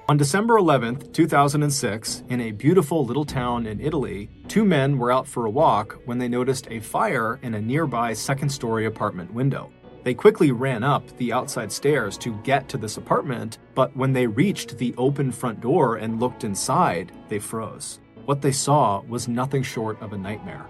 On December 11th, 2006, in a beautiful little town in Italy, two men were out for a walk when they noticed a fire in a nearby second-story apartment window. They quickly ran up the outside stairs to get to this apartment, but when they reached the open front door and looked inside, they froze. What they saw was nothing short of a nightmare.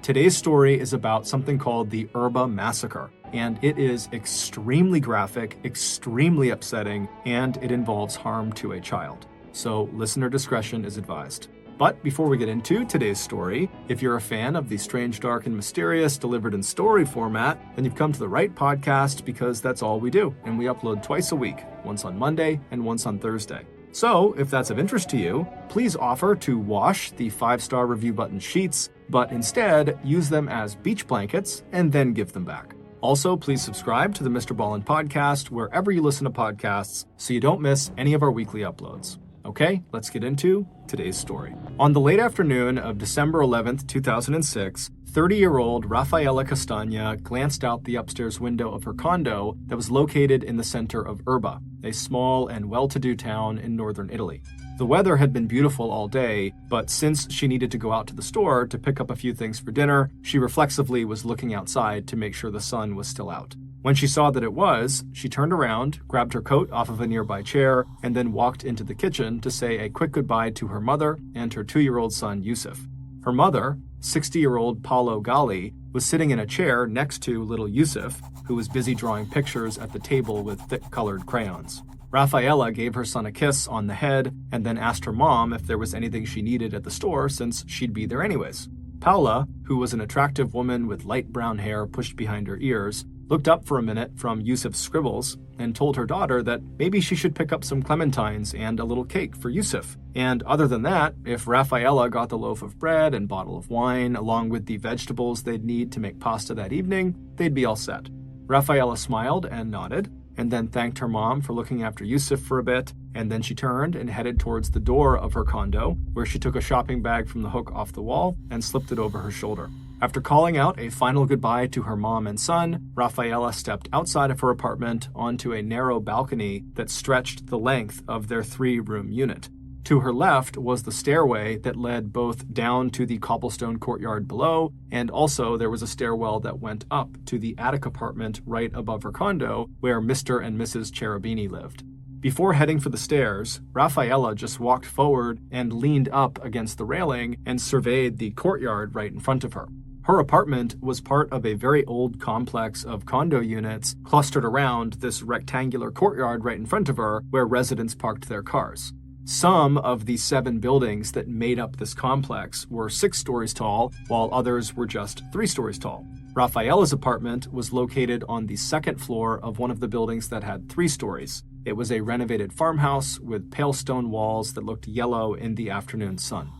Today's story is about something called the Erba Massacre, and it is extremely graphic, extremely upsetting, and it involves harm to a child. So listener discretion is advised. But before we get into today's story, if you're a fan of the strange, dark, and mysterious delivered in story format, then you've come to the right podcast because that's all we do, and we upload twice a week, once on Monday and once on Thursday. So, if that's of interest to you, please offer to wash the 5-star review button sheets, but instead use them as beach blankets and then give them back. Also, please subscribe to the MrBallen's podcast wherever you listen to podcasts so you don't miss any of our weekly uploads. Okay, let's get into today's story. On the late afternoon of December 11th, 2006, 30-year-old Rafaela Castagna glanced out the upstairs window of her condo that was located in the center of Erba, a small and well-to-do town in northern Italy. The weather had been beautiful all day, but since she needed to go out to the store to pick up a few things for dinner, she reflexively was looking outside to make sure the sun was still out. When she saw that it was, she turned around, grabbed her coat off of a nearby chair, and then walked into the kitchen to say a quick goodbye to her mother and her 2-year-old son, Yusuf. Her mother, 60-year-old Paolo Galli, was sitting in a chair next to little Yusuf, who was busy drawing pictures at the table with thick-colored crayons. Rafaela gave her son a kiss on the head and then asked her mom if there was anything she needed at the store since she'd be there anyways. Paola, who was an attractive woman with light brown hair pushed behind her ears, looked up for a minute from Yusuf's scribbles and told her daughter that maybe she should pick up some clementines and a little cake for Yusuf. And other than that, if Rafaela got the loaf of bread and bottle of wine along with the vegetables they'd need to make pasta that evening, they'd be all set. Rafaela smiled and nodded, and then thanked her mom for looking after Yusuf for a bit, and then she turned and headed towards the door of her condo, where she took a shopping bag from the hook off the wall and slipped it over her shoulder. After calling out a final goodbye to her mom and son, Rafaela stepped outside of her apartment onto a narrow balcony that stretched the length of their 3-room unit. To her left was the stairway that led both down to the cobblestone courtyard below, and also there was a stairwell that went up to the attic apartment right above her condo, where Mr. and Mrs. Cherubini lived. Before heading for the stairs, Rafaela just walked forward and leaned up against the railing and surveyed the courtyard right in front of her. Her apartment was part of a very old complex of condo units clustered around this rectangular courtyard right in front of her where residents parked their cars. Some of the 7 buildings that made up this complex were 6 stories tall, while others were just 3 stories tall. Rafaela's apartment was located on the 2nd floor of one of the buildings that had 3 stories. It was a renovated farmhouse with pale stone walls that looked yellow in the afternoon sun.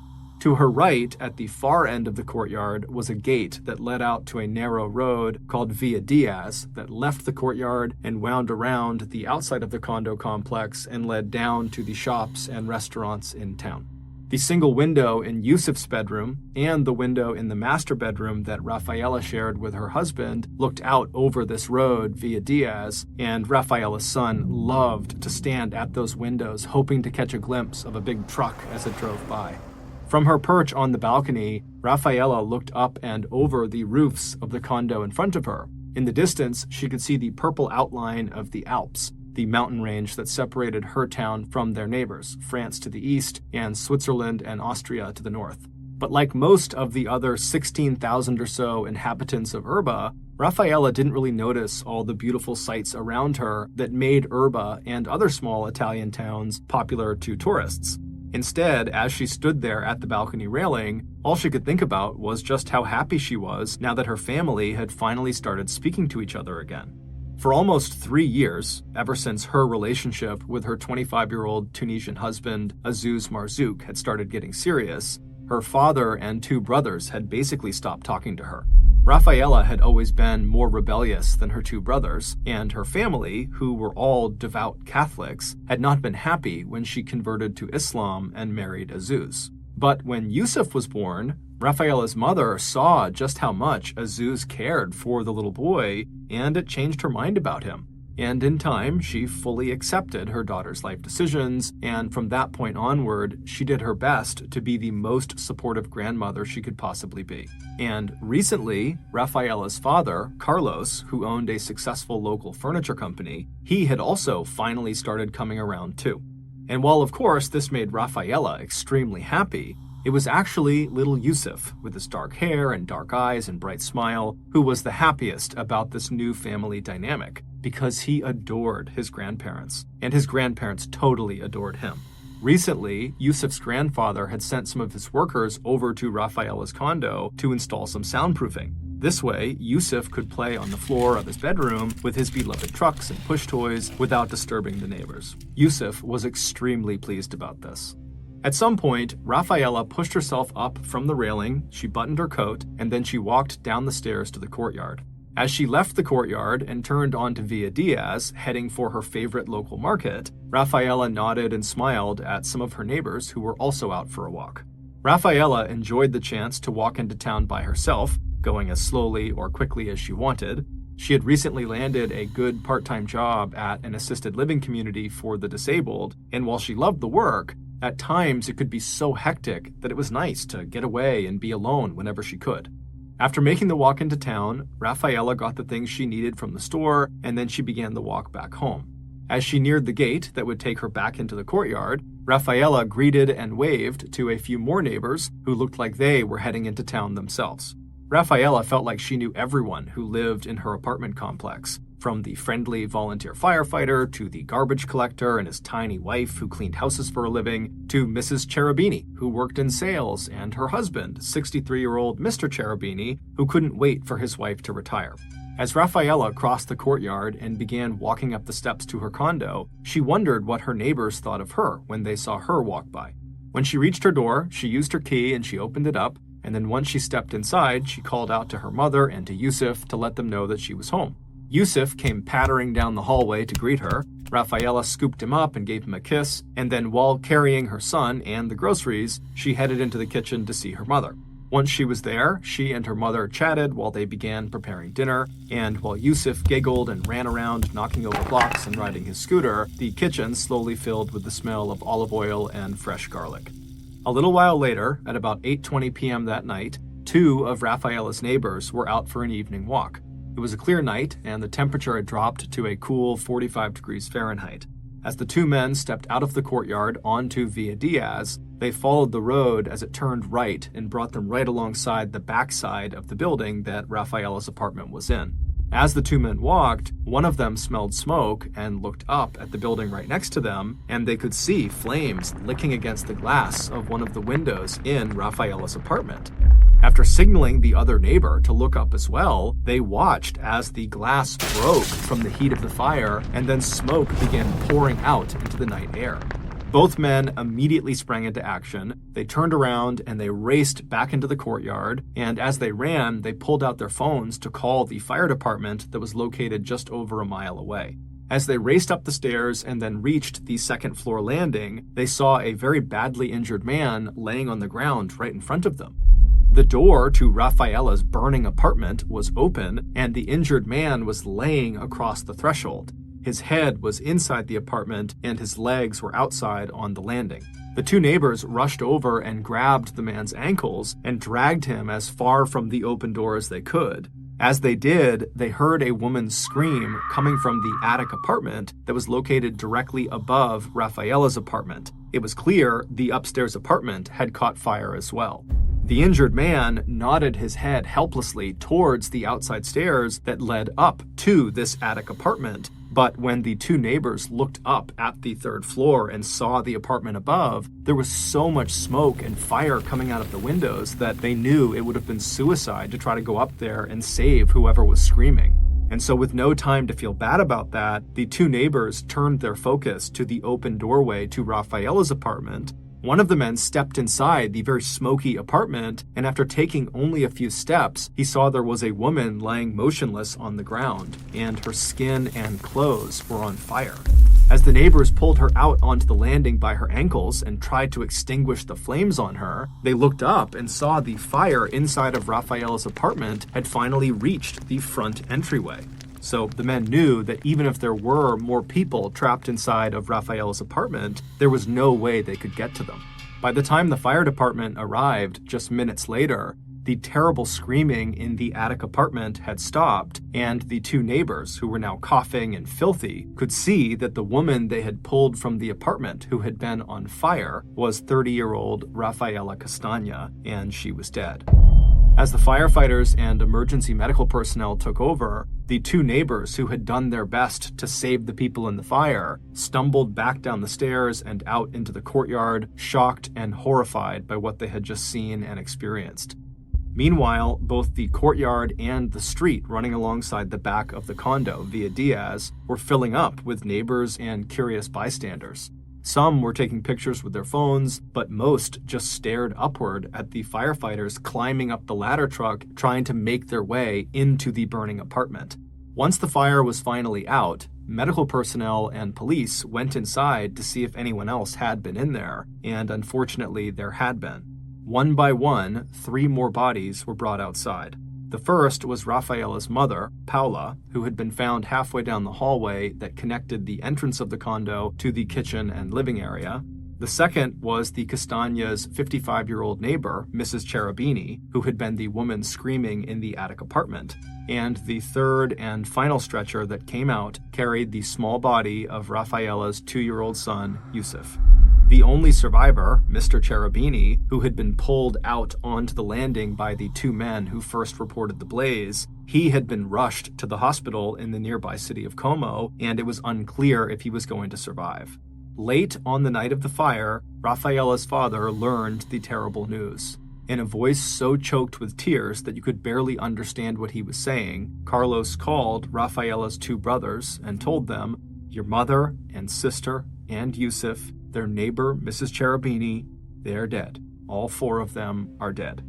To her right, at the far end of the courtyard, was a gate that led out to a narrow road called Via Diaz that left the courtyard and wound around the outside of the condo complex and led down to the shops and restaurants in town. The single window in Yusuf's bedroom and the window in the master bedroom that Rafaela shared with her husband looked out over this road via Diaz, and Rafaela's son loved to stand at those windows hoping to catch a glimpse of a big truck as it drove by. From her perch on the balcony, Rafaela looked up and over the roofs of the condo in front of her. In the distance, she could see the purple outline of the Alps, the mountain range that separated her town from their neighbors, France to the east and Switzerland and Austria to the north. But like most of the other 16,000 or so inhabitants of Erba, Rafaela didn't really notice all the beautiful sights around her that made Erba and other small Italian towns popular to tourists. Instead, as she stood there at the balcony railing, all she could think about was just how happy she was now that her family had finally started speaking to each other again. For almost 3 years, ever since her relationship with her 25-year-old Tunisian husband, Azuz Marzouk, had started getting serious, her father and 2 brothers had basically stopped talking to her. Rafaela had always been more rebellious than her 2 brothers, and her family, who were all devout Catholics, had not been happy when she converted to Islam and married Azuz. But when Yusuf was born, Rafaela's mother saw just how much Azuz cared for the little boy, and it changed her mind about him. And in time, she fully accepted her daughter's life decisions, and from that point onward, she did her best to be the most supportive grandmother she could possibly be. And recently, Rafaela's father, Carlos, who owned a successful local furniture company, he had also finally started coming around too. And while of course this made Rafaela extremely happy, it was actually little Yusuf, with his dark hair and dark eyes and bright smile, who was the happiest about this new family dynamic, because he adored his grandparents, and his grandparents totally adored him. Recently, Yusuf's grandfather had sent some of his workers over to Rafaela's condo to install some soundproofing. This way, Yusuf could play on the floor of his bedroom with his beloved trucks and push toys without disturbing the neighbors. Yusuf was extremely pleased about this. At some point, Rafaela pushed herself up from the railing, she buttoned her coat, and then she walked down the stairs to the courtyard. As she left the courtyard and turned onto Villa Diaz, heading for her favorite local market, Rafaela nodded and smiled at some of her neighbors who were also out for a walk. Rafaela enjoyed the chance to walk into town by herself, going as slowly or quickly as she wanted. She had recently landed a good part-time job at an assisted living community for the disabled, and while she loved the work, at times it could be so hectic that it was nice to get away and be alone whenever she could. After making the walk into town, Rafaela got the things she needed from the store, and then she began the walk back home. As she neared the gate that would take her back into the courtyard, Rafaela greeted and waved to a few more neighbors who looked like they were heading into town themselves. Rafaela felt like she knew everyone who lived in her apartment complex, from the friendly volunteer firefighter to the garbage collector and his tiny wife who cleaned houses for a living, to Mrs. Cherubini, who worked in sales, and her husband, 63-year-old Mr. Cherubini, who couldn't wait for his wife to retire. As Rafaela crossed the courtyard and began walking up the steps to her condo, she wondered what her neighbors thought of her when they saw her walk by. When she reached her door, she used her key and she opened it up, and then once she stepped inside, she called out to her mother and to Yusuf to let them know that she was home. Yusuf came pattering down the hallway to greet her. Rafaela scooped him up and gave him a kiss, and then while carrying her son and the groceries, she headed into the kitchen to see her mother. Once she was there, she and her mother chatted while they began preparing dinner, and while Yusuf giggled and ran around knocking over blocks and riding his scooter, the kitchen slowly filled with the smell of olive oil and fresh garlic. A little while later, at about 8:20 p.m. that night, two of Rafaela's neighbors were out for an evening walk. It was a clear night, and the temperature had dropped to a cool 45 degrees Fahrenheit. As the two men stepped out of the courtyard onto Villa Diaz, they followed the road as it turned right and brought them right alongside the backside of the building that Rafaela's apartment was in. As the two men walked, one of them smelled smoke and looked up at the building right next to them, and they could see flames licking against the glass of one of the windows in Rafaela's apartment. After signaling the other neighbor to look up as well, they watched as the glass broke from the heat of the fire, and then smoke began pouring out into the night air. Both men immediately sprang into action. They turned around and they raced back into the courtyard, and as they ran, they pulled out their phones to call the fire department that was located just over a mile away. As they raced up the stairs and then reached the second floor landing, they saw a very badly injured man laying on the ground right in front of them. The door to Rafaela's burning apartment was open, and the injured man was laying across the threshold. His head was inside the apartment, and his legs were outside on the landing. The two neighbors rushed over and grabbed the man's ankles and dragged him as far from the open door as they could. As they did, they heard a woman's scream coming from the attic apartment that was located directly above Rafaela's apartment. It was clear the upstairs apartment had caught fire as well. The injured man nodded his head helplessly towards the outside stairs that led up to this attic apartment, but when the two neighbors looked up at the third floor and saw the apartment above, there was so much smoke and fire coming out of the windows that they knew it would have been suicide to try to go up there and save whoever was screaming. And so with no time to feel bad about that, the two neighbors turned their focus to the open doorway to Rafaela's apartment. One of the men stepped inside the very smoky apartment, and after taking only a few steps, he saw there was a woman lying motionless on the ground, and her skin and clothes were on fire. As the neighbors pulled her out onto the landing by her ankles and tried to extinguish the flames on her, they looked up and saw the fire inside of Rafaela's apartment had finally reached the front entryway. So the men knew that even if there were more people trapped inside of Rafaela's apartment, there was no way they could get to them. By the time the fire department arrived just minutes later, the terrible screaming in the attic apartment had stopped, and the two neighbors, who were now coughing and filthy, could see that the woman they had pulled from the apartment who had been on fire was 30-year-old Rafaela Castagna, and she was dead. As the firefighters and emergency medical personnel took over, the two neighbors who had done their best to save the people in the fire stumbled back down the stairs and out into the courtyard, shocked and horrified by what they had just seen and experienced. Meanwhile, both the courtyard and the street running alongside the back of the condo via Diaz were filling up with neighbors and curious bystanders. Some were taking pictures with their phones, but most just stared upward at the firefighters climbing up the ladder truck trying to make their way into the burning apartment. Once the fire was finally out, medical personnel and police went inside to see if anyone else had been in there, and unfortunately there had been. One by one, 3 more bodies were brought outside. The first was Rafaela's mother, Paula, who had been found halfway down the hallway that connected the entrance of the condo to the kitchen and living area. The second was the Castagna's 55-year-old neighbor, Mrs. Cherubini, who had been the woman screaming in the attic apartment. And the third and final stretcher that came out carried the small body of Rafaela's 2-year-old son, Yusuf. The only survivor, Mr. Cherubini, who had been pulled out onto the landing by the 2 men who first reported the blaze, he had been rushed to the hospital in the nearby city of Como, and it was unclear if he was going to survive. Late on the night of the fire, Rafaela's father learned the terrible news. In a voice so choked with tears that you could barely understand what he was saying, Carlos called Rafaela's 2 brothers and told them, "Your mother and sister and Yusuf, their neighbor, Mrs. Cherubini, they are dead. All 4 of them are dead."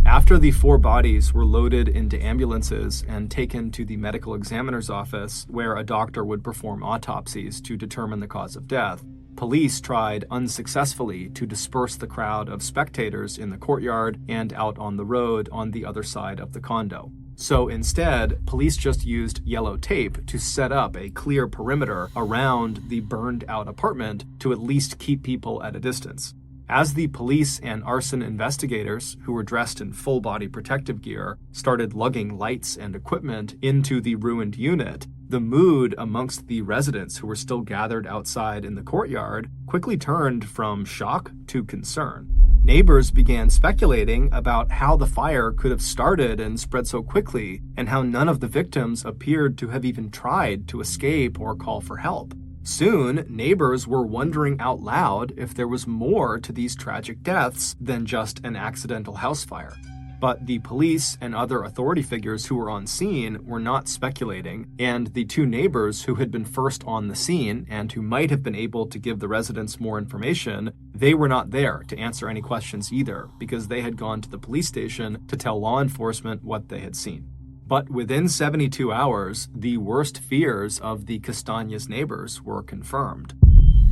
After the 4 bodies were loaded into ambulances and taken to the medical examiner's office, where a doctor would perform autopsies to determine the cause of death, police tried unsuccessfully to disperse the crowd of spectators in the courtyard and out on the road on the other side of the condo. So instead, police just used yellow tape to set up a clear perimeter around the burned-out apartment to at least keep people at a distance. As the police and arson investigators, who were dressed in full-body protective gear, started lugging lights and equipment into the ruined unit, the mood amongst the residents who were still gathered outside in the courtyard quickly turned from shock to concern. Neighbors began speculating about how the fire could have started and spread so quickly, and how none of the victims appeared to have even tried to escape or call for help. Soon, neighbors were wondering out loud if there was more to these tragic deaths than just an accidental house fire. But the police and other authority figures who were on scene were not speculating, and the 2 neighbors who had been first on the scene and who might have been able to give the residents more information, they were not there to answer any questions either, because they had gone to the police station to tell law enforcement what they had seen. But within 72 hours, the worst fears of the Castagna's neighbors were confirmed.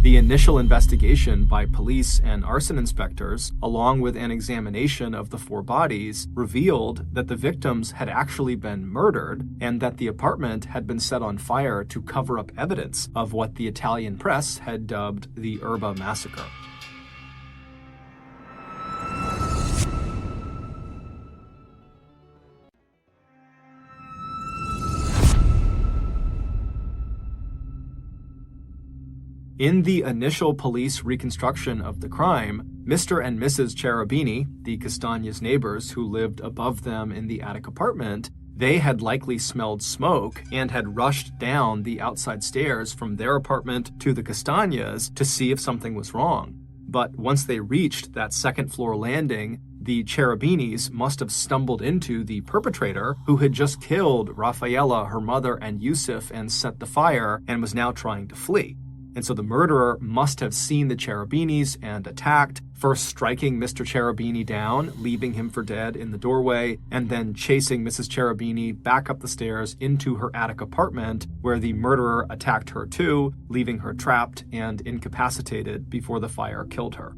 The initial investigation by police and arson inspectors, along with an examination of the 4 bodies, revealed that the victims had actually been murdered and that the apartment had been set on fire to cover up evidence of what the Italian press had dubbed the Erba Massacre. In the initial police reconstruction of the crime, Mr. and Mrs. Cherubini, the Castagna's neighbors who lived above them in the attic apartment, they had likely smelled smoke and had rushed down the outside stairs from their apartment to the Castagna's to see if something was wrong. But once they reached that second-floor landing, the Cherubinis must have stumbled into the perpetrator who had just killed Rafaela, her mother, and Yusuf and set the fire and was now trying to flee. And so the murderer must have seen the Cherubinis and attacked, first striking Mr. Cherubini down, leaving him for dead in the doorway, and then chasing Mrs. Cherubini back up the stairs into her attic apartment, where the murderer attacked her too, leaving her trapped and incapacitated before the fire killed her.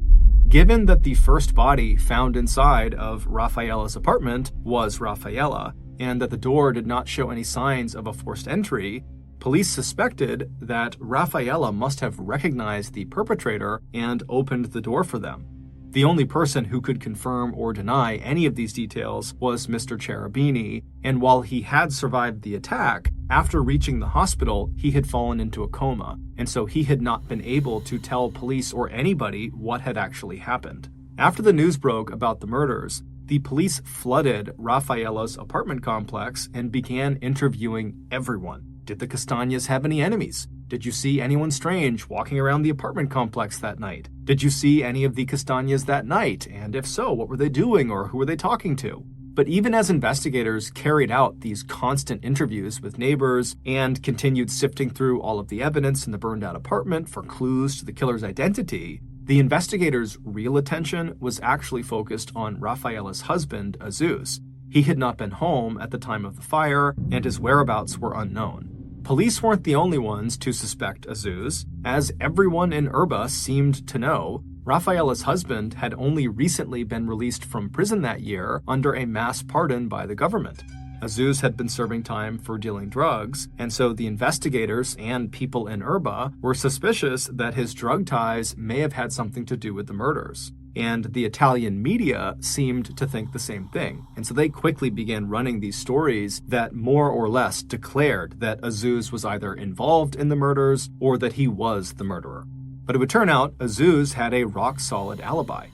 Given that the first body found inside of Rafaela's apartment was Rafaela, and that the door did not show any signs of a forced entry, police suspected that Rafaela must have recognized the perpetrator and opened the door for them. The only person who could confirm or deny any of these details was Mr. Cherubini, and while he had survived the attack, after reaching the hospital, he had fallen into a coma, and so he had not been able to tell police or anybody what had actually happened. After the news broke about the murders, the police flooded Rafaela's apartment complex and began interviewing everyone. Did the Castañas have any enemies? Did you see anyone strange walking around the apartment complex that night? Did you see any of the Castañas that night? And if so, what were they doing or who were they talking to? But even as investigators carried out these constant interviews with neighbors and continued sifting through all of the evidence in the burned-out apartment for clues to the killer's identity, the investigators' real attention was actually focused on Rafaela's husband, Azus. He had not been home at the time of the fire, and his whereabouts were unknown. Police weren't the only ones to suspect Azus. As everyone in Erba seemed to know, Rafaela's husband had only recently been released from prison that year under a mass pardon by the government. Azus had been serving time for dealing drugs, and so the investigators and people in Erba were suspicious that his drug ties may have had something to do with the murders. And the Italian media seemed to think the same thing. And so they quickly began running these stories that more or less declared that Azus was either involved in the murders or that he was the murderer. But it would turn out Azus had a rock-solid alibi.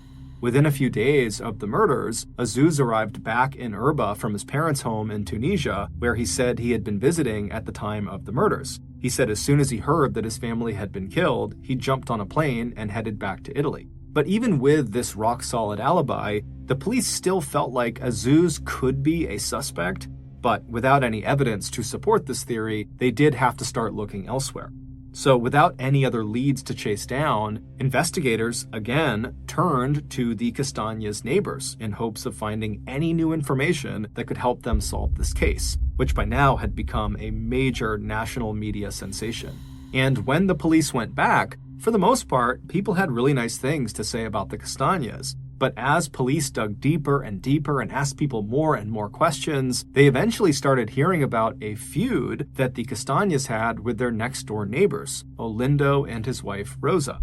Within a few days of the murders, Azus arrived back in Erba from his parents' home in Tunisia, where he said he had been visiting at the time of the murders. He said as soon as he heard that his family had been killed, he jumped on a plane and headed back to Italy. But even with this rock-solid alibi, the police still felt like Azus could be a suspect, but without any evidence to support this theory, they did have to start looking elsewhere. So without any other leads to chase down, investigators again turned to the Castañas' neighbors in hopes of finding any new information that could help them solve this case, which by now had become a major national media sensation. And when the police went back, for the most part, people had really nice things to say about the Castañas. But as police dug deeper and deeper and asked people more and more questions, they eventually started hearing about a feud that the Castañas had with their next-door neighbors, Olindo and his wife, Rosa.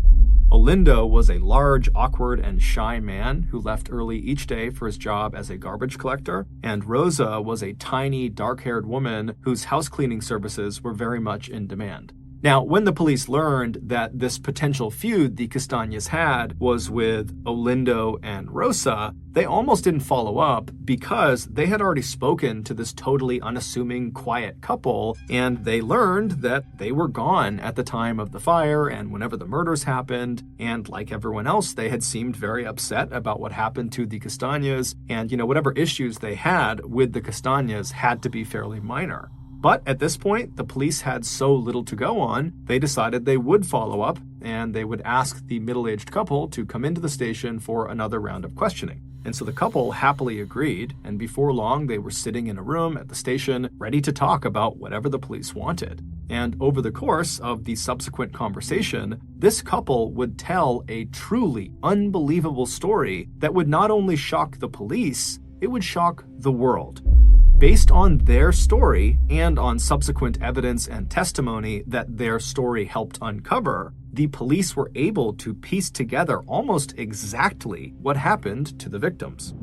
Olindo was a large, awkward, and shy man who left early each day for his job as a garbage collector, and Rosa was a tiny, dark-haired woman whose house-cleaning services were very much in demand. Now, when the police learned that this potential feud the Castañas had was with Olindo and Rosa, they almost didn't follow up because they had already spoken to this totally unassuming, quiet couple, and they learned that they were gone at the time of the fire and whenever the murders happened, and like everyone else, they had seemed very upset about what happened to the Castañas, and whatever issues they had with the Castañas had to be fairly minor. But at this point, the police had so little to go on, they decided they would follow up, and they would ask the middle-aged couple to come into the station for another round of questioning. And so the couple happily agreed, and before long they were sitting in a room at the station, ready to talk about whatever the police wanted. And over the course of the subsequent conversation, this couple would tell a truly unbelievable story that would not only shock the police, it would shock the world. Based on their story and on subsequent evidence and testimony that their story helped uncover, the police were able to piece together almost exactly what happened to the victims.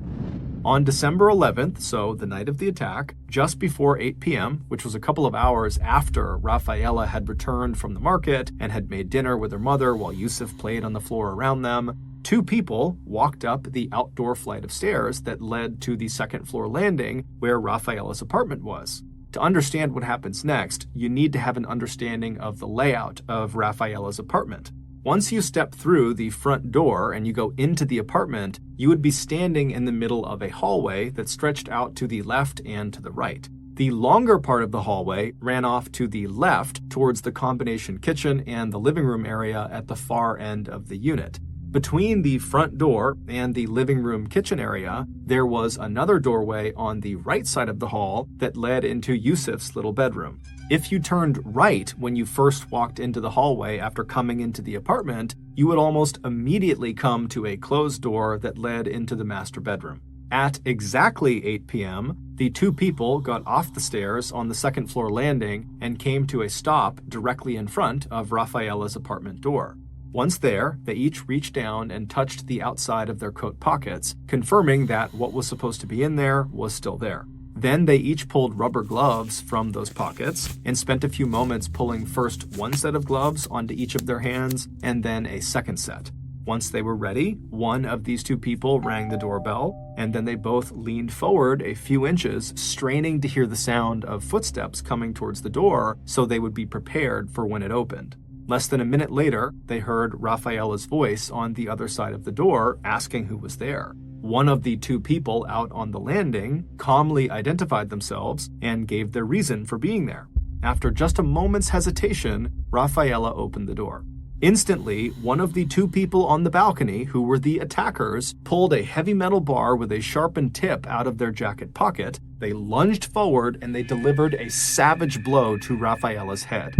On December 11th, so the night of the attack, just before 8 p.m., which was a couple of hours after Rafaela had returned from the market and had made dinner with her mother while Yusuf played on the floor around them, two people walked up the outdoor flight of stairs that led to the second-floor landing where Rafaela's apartment was. To understand what happens next, you need to have an understanding of the layout of Rafaela's apartment. Once you step through the front door and you go into the apartment, you would be standing in the middle of a hallway that stretched out to the left and to the right. The longer part of the hallway ran off to the left towards the combination kitchen and the living room area at the far end of the unit. Between the front door and the living room kitchen area, there was another doorway on the right side of the hall that led into Yusuf's little bedroom. If you turned right when you first walked into the hallway after coming into the apartment, you would almost immediately come to a closed door that led into the master bedroom. At exactly 8 p.m., the two people got off the stairs on the second floor landing and came to a stop directly in front of Rafaela's apartment door. Once there, they each reached down and touched the outside of their coat pockets, confirming that what was supposed to be in there was still there. Then they each pulled rubber gloves from those pockets and spent a few moments pulling first one set of gloves onto each of their hands and then a second set. Once they were ready, one of these two people rang the doorbell, and then they both leaned forward a few inches, straining to hear the sound of footsteps coming towards the door so they would be prepared for when it opened. Less than a minute later, they heard Rafaela's voice on the other side of the door asking who was there. One of the two people out on the landing calmly identified themselves and gave their reason for being there. After just a moment's hesitation, Rafaela opened the door. Instantly, one of the two people on the balcony, who were the attackers, pulled a heavy metal bar with a sharpened tip out of their jacket pocket. They lunged forward and they delivered a savage blow to Rafaela's head.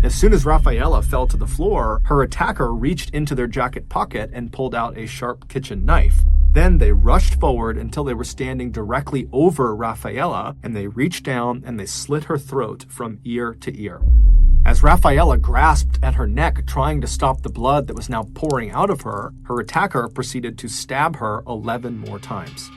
As soon as Rafaela fell to the floor, her attacker reached into their jacket pocket and pulled out a sharp kitchen knife. Then they rushed forward until they were standing directly over Rafaela, and they reached down and they slit her throat from ear to ear. As Rafaela grasped at her neck, trying to stop the blood that was now pouring out of her, her attacker proceeded to stab her 11 more times.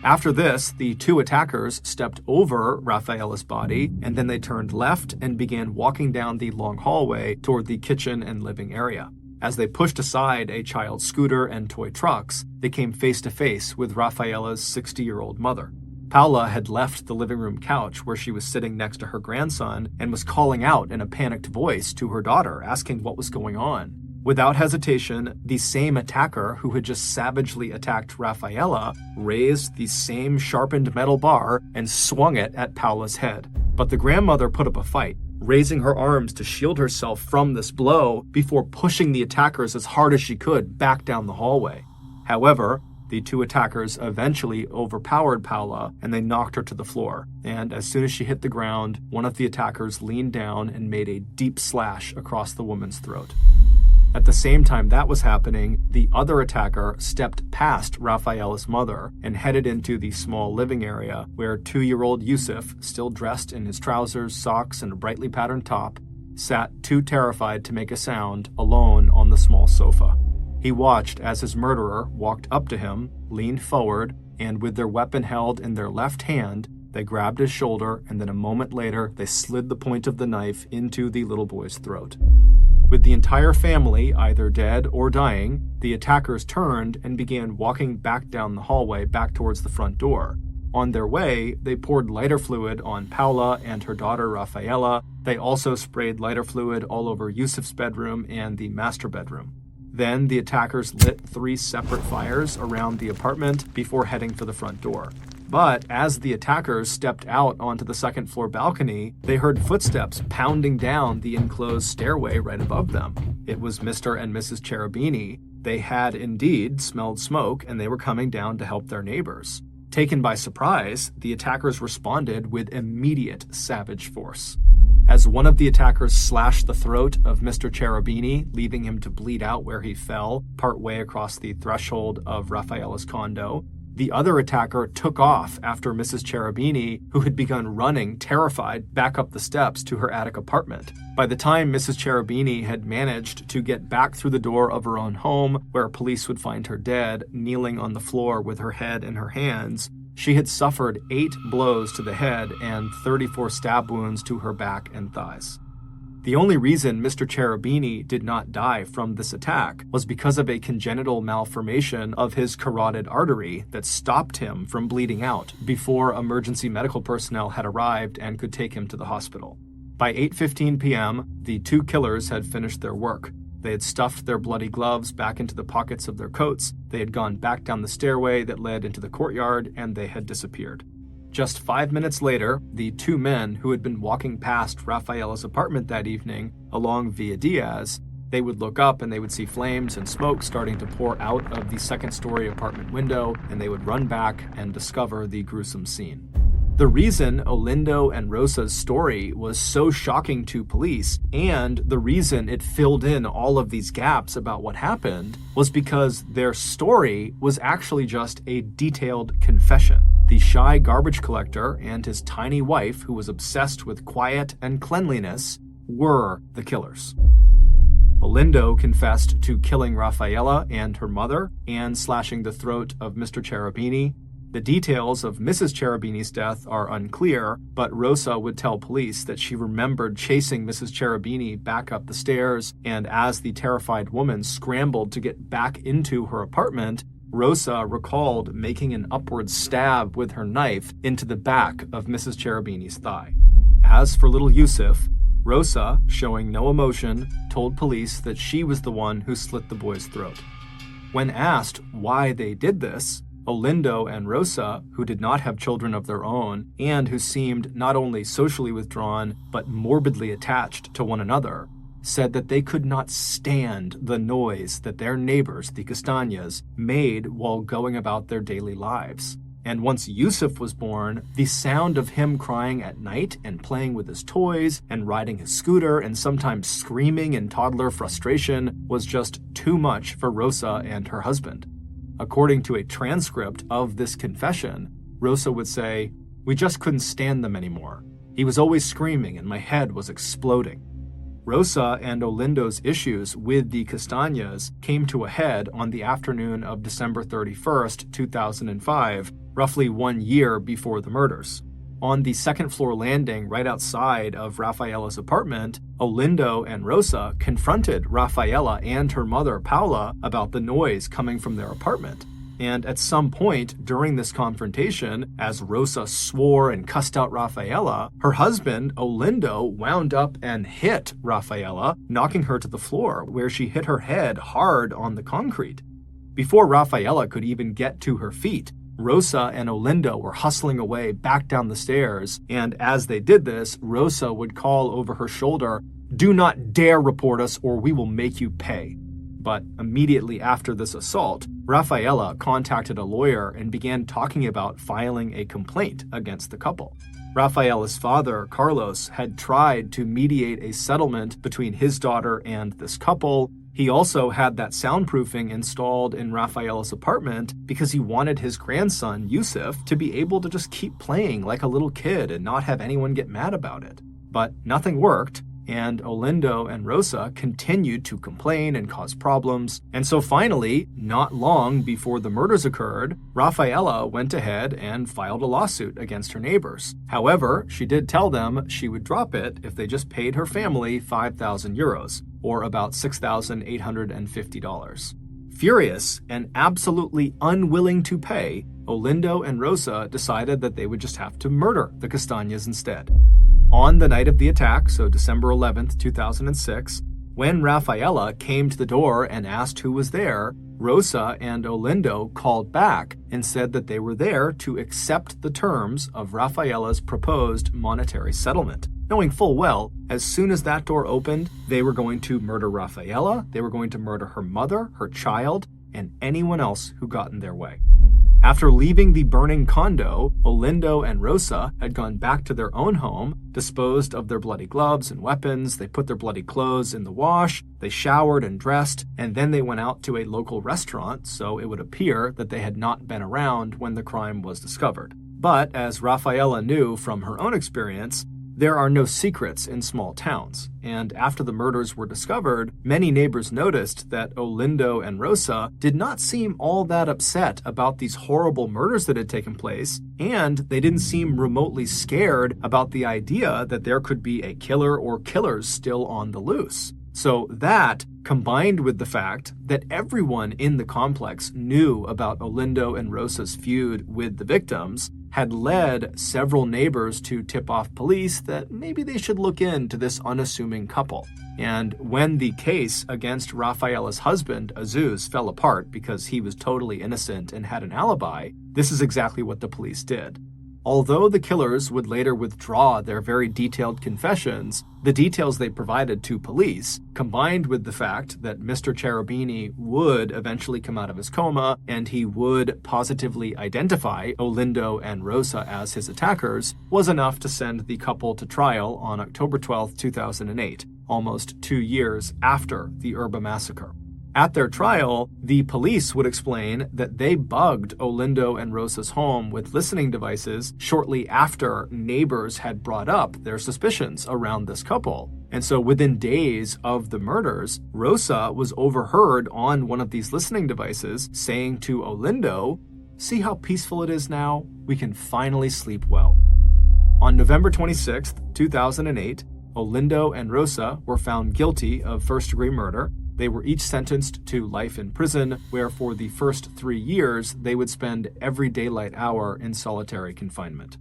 After this, the two attackers stepped over Rafaela's body, and then they turned left and began walking down the long hallway toward the kitchen and living area. As they pushed aside a child's scooter and toy trucks, they came face to face with Rafaela's 60-year-old mother. Paula had left the living room couch where she was sitting next to her grandson and was calling out in a panicked voice to her daughter, asking what was going on. Without hesitation, the same attacker who had just savagely attacked Rafaela raised the same sharpened metal bar and swung it at Paula's head. But the grandmother put up a fight, raising her arms to shield herself from this blow before pushing the attackers as hard as she could back down the hallway. However, the two attackers eventually overpowered Paula and they knocked her to the floor. And as soon as she hit the ground, one of the attackers leaned down and made a deep slash across the woman's throat. At the same time that was happening, the other attacker stepped past Rafaela's mother and headed into the small living area where 2-year-old Yusuf, still dressed in his trousers, socks, and a brightly patterned top, sat too terrified to make a sound, alone on the small sofa. He watched as his murderer walked up to him, leaned forward, and with their weapon held in their left hand, they grabbed his shoulder, and then a moment later, they slid the point of the knife into the little boy's throat. With the entire family either dead or dying, the attackers turned and began walking back down the hallway back towards the front door. On their way, they poured lighter fluid on Paula and her daughter Rafaela. They also sprayed lighter fluid all over Yusuf's bedroom and the master bedroom. Then the attackers lit 3 separate fires around the apartment before heading for the front door. But as the attackers stepped out onto the second floor balcony, they heard footsteps pounding down the enclosed stairway right above them. It was Mr. and Mrs. Cherubini. They had indeed smelled smoke and they were coming down to help their neighbors. Taken by surprise, the attackers responded with immediate savage force. As one of the attackers slashed the throat of Mr. Cherubini, leaving him to bleed out where he fell, partway across the threshold of Rafaela's condo, the other attacker took off after Mrs. Cherubini, who had begun running, terrified, back up the steps to her attic apartment. By the time Mrs. Cherubini had managed to get back through the door of her own home, where police would find her dead, kneeling on the floor with her head in her hands, she had suffered 8 blows to the head and 34 stab wounds to her back and thighs. The only reason Mr. Cherubini did not die from this attack was because of a congenital malformation of his carotid artery that stopped him from bleeding out before emergency medical personnel had arrived and could take him to the hospital. By 8:15 p.m., the 2 killers had finished their work. They had stuffed their bloody gloves back into the pockets of their coats, they had gone back down the stairway that led into the courtyard, and they had disappeared. Just 5 minutes later, the 2 men who had been walking past Rafaela's apartment that evening along Via Diaz, they would look up and they would see flames and smoke starting to pour out of the second-story apartment window, and they would run back and discover the gruesome scene. The reason Olindo and Rosa's story was so shocking to police, and the reason it filled in all of these gaps about what happened, was because their story was actually just a detailed confession. The shy garbage collector and his tiny wife, who was obsessed with quiet and cleanliness, were the killers. Olindo confessed to killing Rafaela and her mother and slashing the throat of Mr. Cherubini. The details of Mrs. Cherubini's death are unclear, but Rosa would tell police that she remembered chasing Mrs. Cherubini back up the stairs, and as the terrified woman scrambled to get back into her apartment, Rosa recalled making an upward stab with her knife into the back of Mrs. Cherubini's thigh. As for little Yusuf, Rosa, showing no emotion, told police that she was the one who slit the boy's throat. When asked why they did this, Olindo and Rosa, who did not have children of their own and who seemed not only socially withdrawn but morbidly attached to one another, said that they could not stand the noise that their neighbors, the Castañas, made while going about their daily lives. And once Yusuf was born, the sound of him crying at night and playing with his toys and riding his scooter and sometimes screaming in toddler frustration was just too much for Rosa and her husband. According to a transcript of this confession, Rosa would say, "We just couldn't stand them anymore. He was always screaming and my head was exploding." Rosa and Olindo's issues with the Castañas came to a head on the afternoon of December 31st, 2005, roughly 1 year before the murders. On the second-floor landing right outside of Rafaela's apartment, Olindo and Rosa confronted Rafaela and her mother, Paula, about the noise coming from their apartment. And at some point during this confrontation, as Rosa swore and cussed out Rafaela, her husband, Olindo, wound up and hit Rafaela, knocking her to the floor, where she hit her head hard on the concrete. Before Rafaela could even get to her feet, Rosa and Olindo were hustling away back down the stairs, and as they did this, Rosa would call over her shoulder, "Do not dare report us or we will make you pay." But immediately after this assault, Rafaela contacted a lawyer and began talking about filing a complaint against the couple. Rafaela's father, Carlos, had tried to mediate a settlement between his daughter and this couple. He also had that soundproofing installed in Rafaela's apartment because he wanted his grandson, Yusuf, to be able to just keep playing like a little kid and not have anyone get mad about it. But nothing worked, and Olindo and Rosa continued to complain and cause problems. And so finally, not long before the murders occurred, Rafaela went ahead and filed a lawsuit against her neighbors. However, she did tell them she would drop it if they just paid her family 5,000 euros, or about $6,850. Furious and absolutely unwilling to pay, Olindo and Rosa decided that they would just have to murder the Castañas instead. On the night of the attack, so December 11th, 2006, when Rafaela came to the door and asked who was there, Rosa and Olindo called back and said that they were there to accept the terms of Rafaela's proposed monetary settlement, knowing full well, as soon as that door opened, they were going to murder Rafaela, they were going to murder her mother, her child, and anyone else who got in their way. After leaving the burning condo, Olindo and Rosa had gone back to their own home, disposed of their bloody gloves and weapons, they put their bloody clothes in the wash, they showered and dressed, and then they went out to a local restaurant so it would appear that they had not been around when the crime was discovered. But as Rafaela knew from her own experience, there are no secrets in small towns, and after the murders were discovered, many neighbors noticed that Olindo and Rosa did not seem all that upset about these horrible murders that had taken place, and they didn't seem remotely scared about the idea that there could be a killer or killers still on the loose. So that, combined with the fact that everyone in the complex knew about Olindo and Rosa's feud with the victims, had led several neighbors to tip off police that maybe they should look into this unassuming couple. And when the case against Rafaela's husband, Azuz, fell apart because he was totally innocent and had an alibi, this is exactly what the police did. Although the killers would later withdraw their very detailed confessions, the details they provided to police, combined with the fact that Mr. Cherubini would eventually come out of his coma and he would positively identify Olindo and Rosa as his attackers, was enough to send the couple to trial on October 12, 2008, almost 2 years after the Erba Massacre. At their trial, the police would explain that they bugged Olindo and Rosa's home with listening devices shortly after neighbors had brought up their suspicions around this couple. And so within days of the murders, Rosa was overheard on one of these listening devices saying to Olindo, "See how peaceful it is now? We can finally sleep well." On November 26, 2008, Olindo and Rosa were found guilty of first-degree murder. They were each sentenced to life in prison, where for the first 3 years, they would spend every daylight hour in solitary confinement.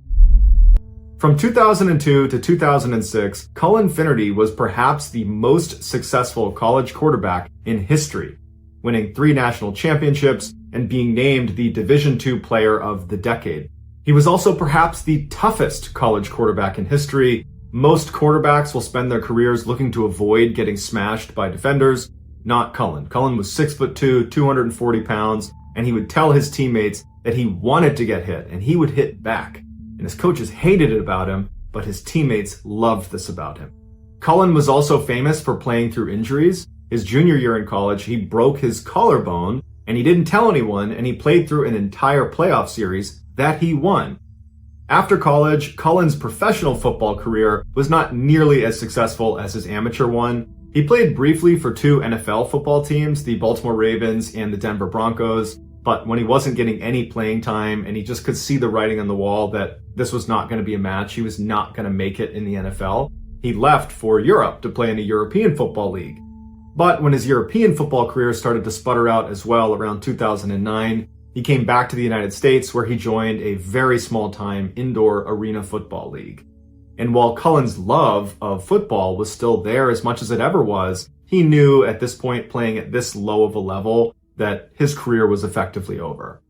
From 2002 to 2006, Cullen Finnerty was perhaps the most successful college quarterback in history, winning 3 national championships and being named the Division II Player of the Decade. He was also perhaps the toughest college quarterback in history. Most quarterbacks will spend their careers looking to avoid getting smashed by defenders. Not Cullen. Cullen was 6'2", 240 pounds, and he would tell his teammates that he wanted to get hit, and he would hit back. And his coaches hated it about him, but his teammates loved this about him. Cullen was also famous for playing through injuries. His junior year in college, he broke his collarbone, and he didn't tell anyone, and he played through an entire playoff series that he won. After college, Cullen's professional football career was not nearly as successful as his amateur one. He played briefly for 2 NFL football teams, the Baltimore Ravens and the Denver Broncos, but when he wasn't getting any playing time and he just could see the writing on the wall that this was not going to be a match, he was not going to make it in the NFL, he left for Europe to play in a European football league. But when his European football career started to sputter out as well around 2009, he came back to the United States where he joined a very small-time indoor arena football league. And while Cullen's love of football was still there as much as it ever was, he knew at this point, playing at this low of a level, that his career was effectively over.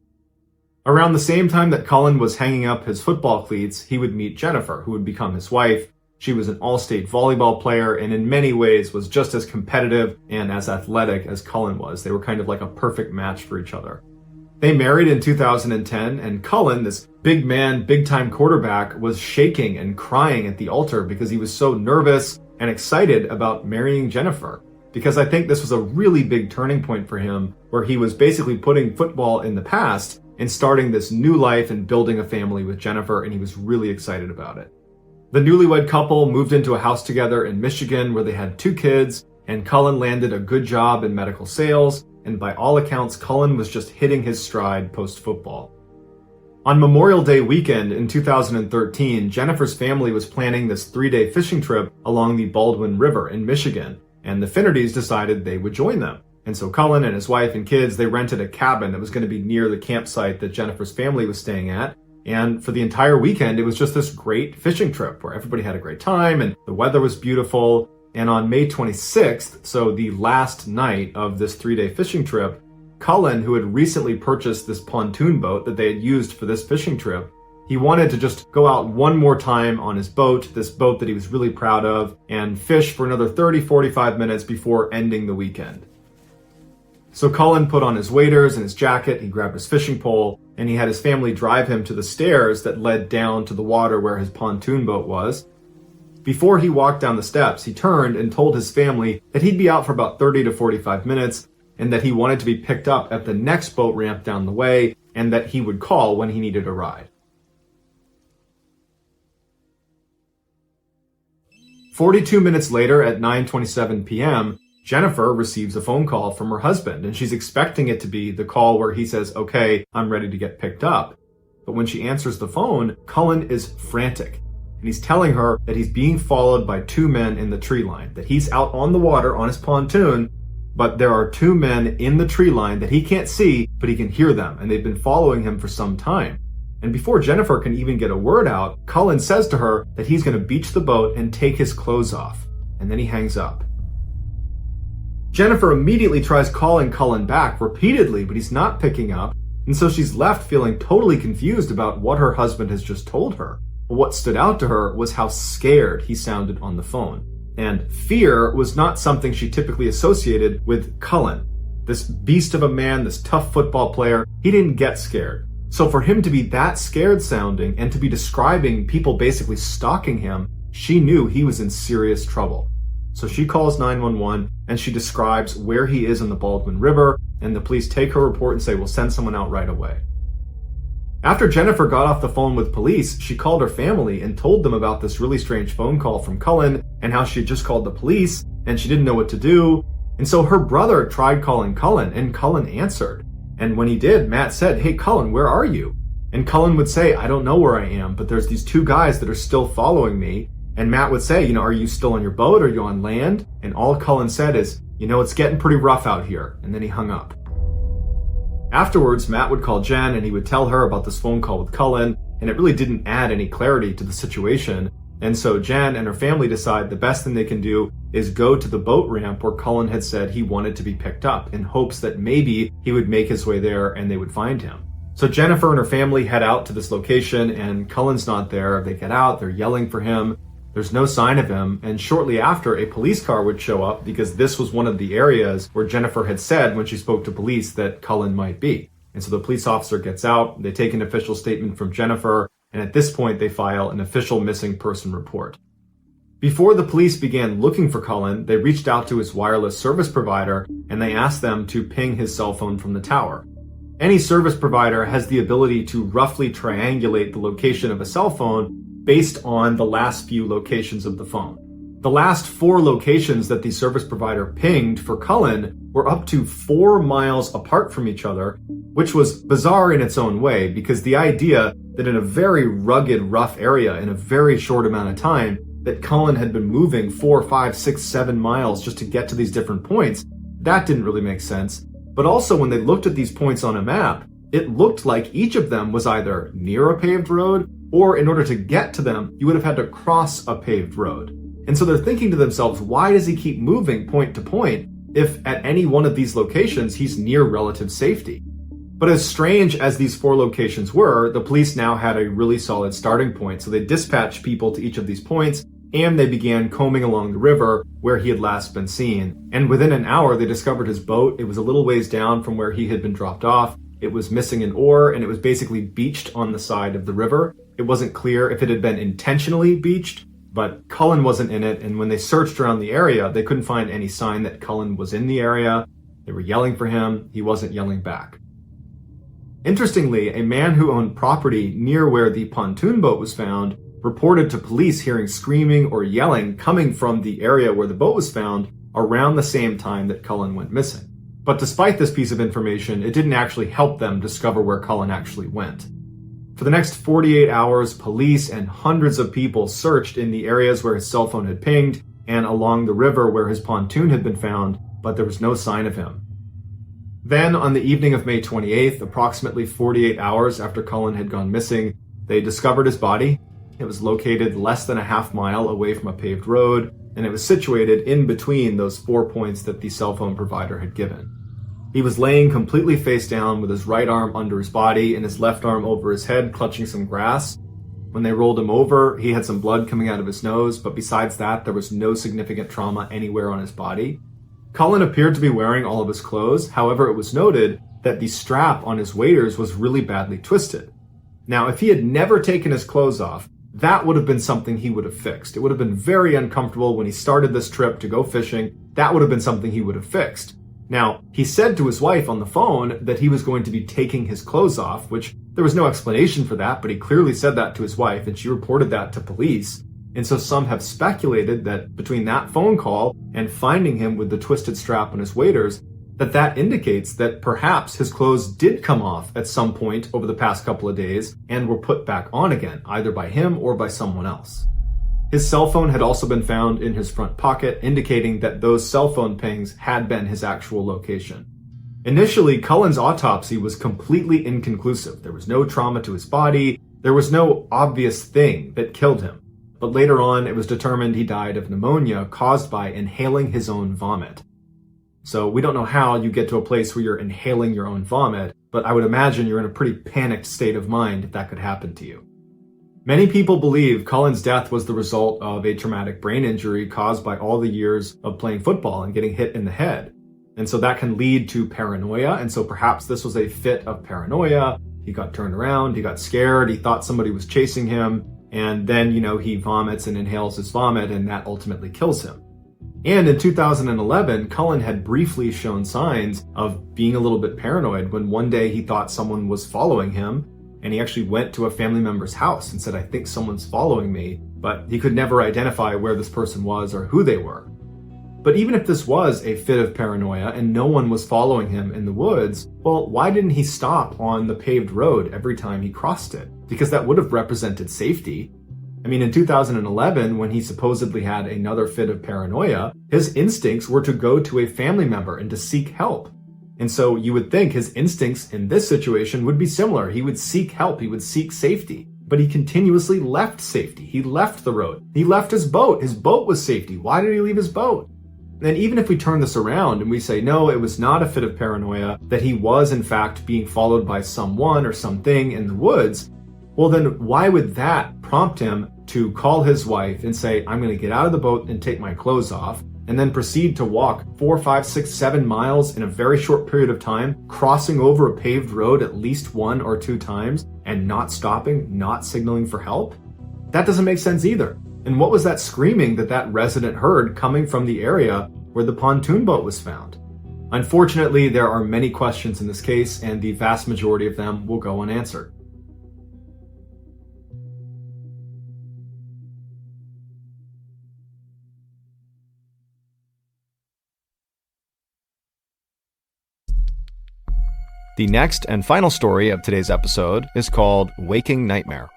Around the same time that Cullen was hanging up his football cleats, he would meet Jennifer, who would become his wife. She was an all-state volleyball player and in many ways was just as competitive and as athletic as Cullen was. They were kind of like a perfect match for each other. They married in 2010, and Cullen, this big man, big-time quarterback, was shaking and crying at the altar because he was so nervous and excited about marrying Jennifer. Because I think this was a really big turning point for him, where he was basically putting football in the past and starting this new life and building a family with Jennifer, and he was really excited about it. The newlywed couple moved into a house together in Michigan where they had 2 kids, and Cullen landed a good job in medical sales, and by all accounts, Cullen was just hitting his stride post-football. On Memorial Day weekend in 2013, Jennifer's family was planning this 3-day fishing trip along the Baldwin River in Michigan, and the Finnertys decided they would join them. And so Cullen and his wife and kids, they rented a cabin that was going to be near the campsite that Jennifer's family was staying at. And for the entire weekend, it was just this great fishing trip where everybody had a great time and the weather was beautiful. And on May 26th, so the last night of this 3-day fishing trip, Cullen, who had recently purchased this pontoon boat that they had used for this fishing trip, he wanted to just go out one more time on his boat, this boat that he was really proud of, and fish for another 30-45 minutes before ending the weekend. So Cullen put on his waders and his jacket, he grabbed his fishing pole, and he had his family drive him to the stairs that led down to the water where his pontoon boat was. Before he walked down the steps, he turned and told his family that he'd be out for about 30 to 45 minutes and that he wanted to be picked up at the next boat ramp down the way and that he would call when he needed a ride. 42 minutes later at 9:27 p.m., Jennifer receives a phone call from her husband, and she's expecting it to be the call where he says, "Okay, I'm ready to get picked up." But when she answers the phone, Cullen is frantic. And he's telling her that he's being followed by 2 men in the tree line, that he's out on the water on his pontoon, but there are 2 men in the tree line that he can't see, but he can hear them, and they've been following him for some time. And before Jennifer can even get a word out, Cullen says to her that he's going to beach the boat and take his clothes off, and then he hangs up. Jennifer immediately tries calling Cullen back repeatedly, but he's not picking up. And so she's left feeling totally confused about what her husband has just told her. But what stood out to her was how scared he sounded on the phone. And fear was not something she typically associated with Cullen. This beast of a man, this tough football player, he didn't get scared. So for him to be that scared sounding and to be describing people basically stalking him, she knew he was in serious trouble. So she calls 911 and she describes where he is in the Baldwin River, and the police take her report and say, we'll send someone out right away. After Jennifer got off the phone with police, she called her family and told them about this really strange phone call from Cullen and how she had just called the police and she didn't know what to do. And so her brother tried calling Cullen and Cullen answered. And when he did, Matt said, hey, Cullen, where are you? And Cullen would say, I don't know where I am, but there's these two guys that are still following me. And Matt would say, are you still on your boat? Are you on land? And all Cullen said is, it's getting pretty rough out here. And then he hung up. Afterwards, Matt would call Jen and he would tell her about this phone call with Cullen, and it really didn't add any clarity to the situation. And so Jen and her family decide the best thing they can do is go to the boat ramp where Cullen had said he wanted to be picked up, in hopes that maybe he would make his way there and they would find him. So Jennifer and her family head out to this location and Cullen's not there. They get out, they're yelling for him. There's no sign of him, and shortly after, a police car would show up because this was one of the areas where Jennifer had said when she spoke to police that Cullen might be. And so the police officer gets out, they take an official statement from Jennifer, and at this point they file an official missing person report. Before the police began looking for Cullen, they reached out to his wireless service provider and they asked them to ping his cell phone from the tower. Any service provider has the ability to roughly triangulate the location of a cell phone based on the last few locations of the phone. The last 4 locations that the service provider pinged for Cullen were up to 4 miles apart from each other, which was bizarre in its own way, because the idea that in a very rugged, rough area in a very short amount of time, that Cullen had been moving 4, 5, 6, 7 miles just to get to these different points, that didn't really make sense. But also when they looked at these points on a map, it looked like each of them was either near a paved road, or in order to get to them, you would have had to cross a paved road. And so they're thinking to themselves, why does he keep moving point to point if at any one of these locations he's near relative safety? But as strange as these 4 locations were, the police now had a really solid starting point. So they dispatched people to each of these points and they began combing along the river where he had last been seen. And within an hour, they discovered his boat. It was a little ways down from where he had been dropped off. It was missing an oar and it was basically beached on the side of the river. It wasn't clear if it had been intentionally beached, but Cullen wasn't in it. And when they searched around the area, they couldn't find any sign that Cullen was in the area. They were yelling for him. He wasn't yelling back. Interestingly, a man who owned property near where the pontoon boat was found reported to police hearing screaming or yelling coming from the area where the boat was found around the same time that Cullen went missing. But despite this piece of information, it didn't actually help them discover where Cullen actually went. For the next 48 hours, police and hundreds of people searched in the areas where his cell phone had pinged and along the river where his pontoon had been found, but there was no sign of him. Then, on the evening of May 28th, approximately 48 hours after Cullen had gone missing, they discovered his body. It was located less than a half mile away from a paved road, and it was situated in between those 4 points that the cell phone provider had given. He was laying completely face down with his right arm under his body and his left arm over his head, clutching some grass. When they rolled him over, he had some blood coming out of his nose, but besides that, there was no significant trauma anywhere on his body. Cullen appeared to be wearing all of his clothes. However, it was noted that the strap on his waders was really badly twisted. Now, if he had never taken his clothes off, that would have been something he would have fixed. It would have been very uncomfortable when he started this trip to go fishing. That would have been something he would have fixed. Now, he said to his wife on the phone that he was going to be taking his clothes off, which there was no explanation for that, but he clearly said that to his wife, and she reported that to police. And so some have speculated that between that phone call and finding him with the twisted strap on his waders, that indicates that perhaps his clothes did come off at some point over the past couple of days and were put back on again, either by him or by someone else. His cell phone had also been found in his front pocket, indicating that those cell phone pings had been his actual location. Initially, Cullen's autopsy was completely inconclusive. There was no trauma to his body. There was no obvious thing that killed him. But later on, it was determined he died of pneumonia caused by inhaling his own vomit. So we don't know how you get to a place where you're inhaling your own vomit, but I would imagine you're in a pretty panicked state of mind if that could happen to you. Many people believe Cullen's death was the result of a traumatic brain injury caused by all the years of playing football and getting hit in the head. And so that can lead to paranoia, and so perhaps this was a fit of paranoia. He got turned around, he got scared, he thought somebody was chasing him, and then, he vomits and inhales his vomit, and that ultimately kills him. And in 2011, Cullen had briefly shown signs of being a little bit paranoid when one day he thought someone was following him, and he actually went to a family member's house and said, "I think someone's following me," but he could never identify where this person was or who they were. But even if this was a fit of paranoia and no one was following him in the woods, well, why didn't he stop on the paved road every time he crossed it? Because that would have represented safety. I mean, in 2011, when he supposedly had another fit of paranoia, his instincts were to go to a family member and to seek help. And so you would think his instincts in this situation would be similar. He would seek help, he would seek safety. But he continuously left safety. He left the road. He left his boat. His boat was safety. Why did he leave his boat? And even if we turn this around and we say, no, it was not a fit of paranoia, that he was in fact being followed by someone or something in the woods, well then why would that prompt him to call his wife and say, I'm going to get out of the boat and take my clothes off, and then proceed to walk 4, 5, 6, 7 miles in a very short period of time, crossing over a paved road at least 1 or 2 times and not stopping, not signaling for help? That doesn't make sense either. And what was that screaming that resident heard coming from the area where the pontoon boat was found? Unfortunately, there are many questions in this case, and the vast majority of them will go unanswered. The next and final story of today's episode is called Waking Nightmare.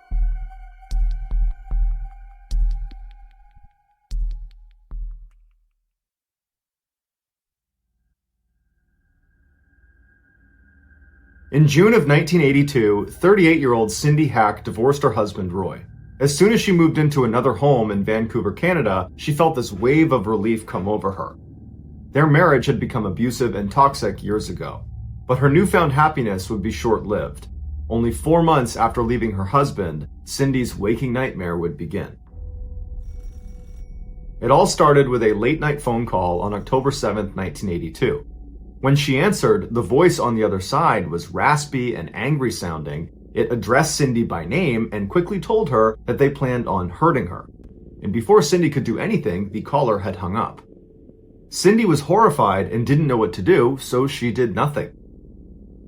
In June of 1982, 38-year-old Cindy Hack divorced her husband, Roy. As soon as she moved into another home in Vancouver, Canada, she felt this wave of relief come over her. Their marriage had become abusive and toxic years ago, but her newfound happiness would be short-lived. Only 4 months after leaving her husband, Cindy's waking nightmare would begin. It all started with a late-night phone call on October 7th, 1982. When she answered, the voice on the other side was raspy and angry sounding. It addressed Cindy by name and quickly told her that they planned on hurting her. And before Cindy could do anything, the caller had hung up. Cindy was horrified and didn't know what to do, so she did nothing.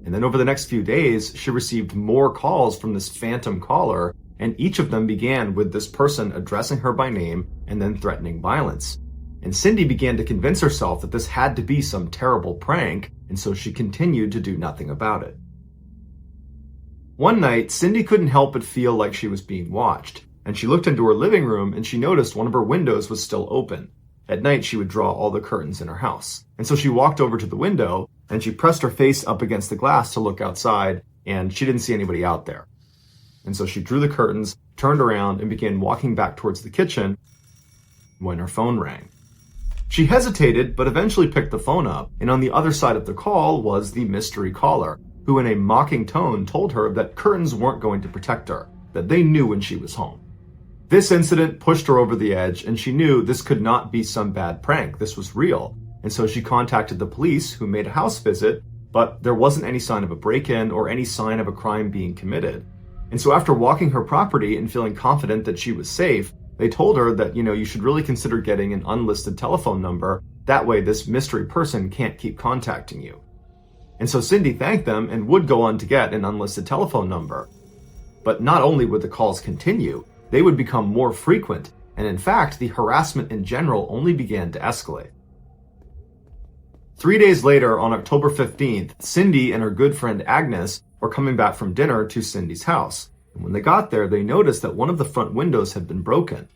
And then over the next few days, she received more calls from this phantom caller, and each of them began with this person addressing her by name and then threatening violence. And Cindy began to convince herself that this had to be some terrible prank, and so she continued to do nothing about it. One night, Cindy couldn't help but feel like she was being watched, and she looked into her living room and she noticed one of her windows was still open. At night, she would draw all the curtains in her house. And so she walked over to the window and she pressed her face up against the glass to look outside, and she didn't see anybody out there. And so she drew the curtains, turned around, and began walking back towards the kitchen when her phone rang. She hesitated, but eventually picked the phone up, and on the other side of the call was the mystery caller, who in a mocking tone told her that curtains weren't going to protect her, that they knew when she was home. This incident pushed her over the edge, and she knew this could not be some bad prank. This was real. And so she contacted the police, who made a house visit, but there wasn't any sign of a break-in or any sign of a crime being committed. And so after walking her property and feeling confident that she was safe, they told her that, you should really consider getting an unlisted telephone number. That way this mystery person can't keep contacting you. And so Cindy thanked them and would go on to get an unlisted telephone number. But not only would the calls continue, they would become more frequent, and in fact, the harassment in general only began to escalate. 3 days later, on October 15th, Cindy and her good friend Agnes were coming back from dinner to Cindy's house. And when they got there, they noticed that one of the front windows had been broken.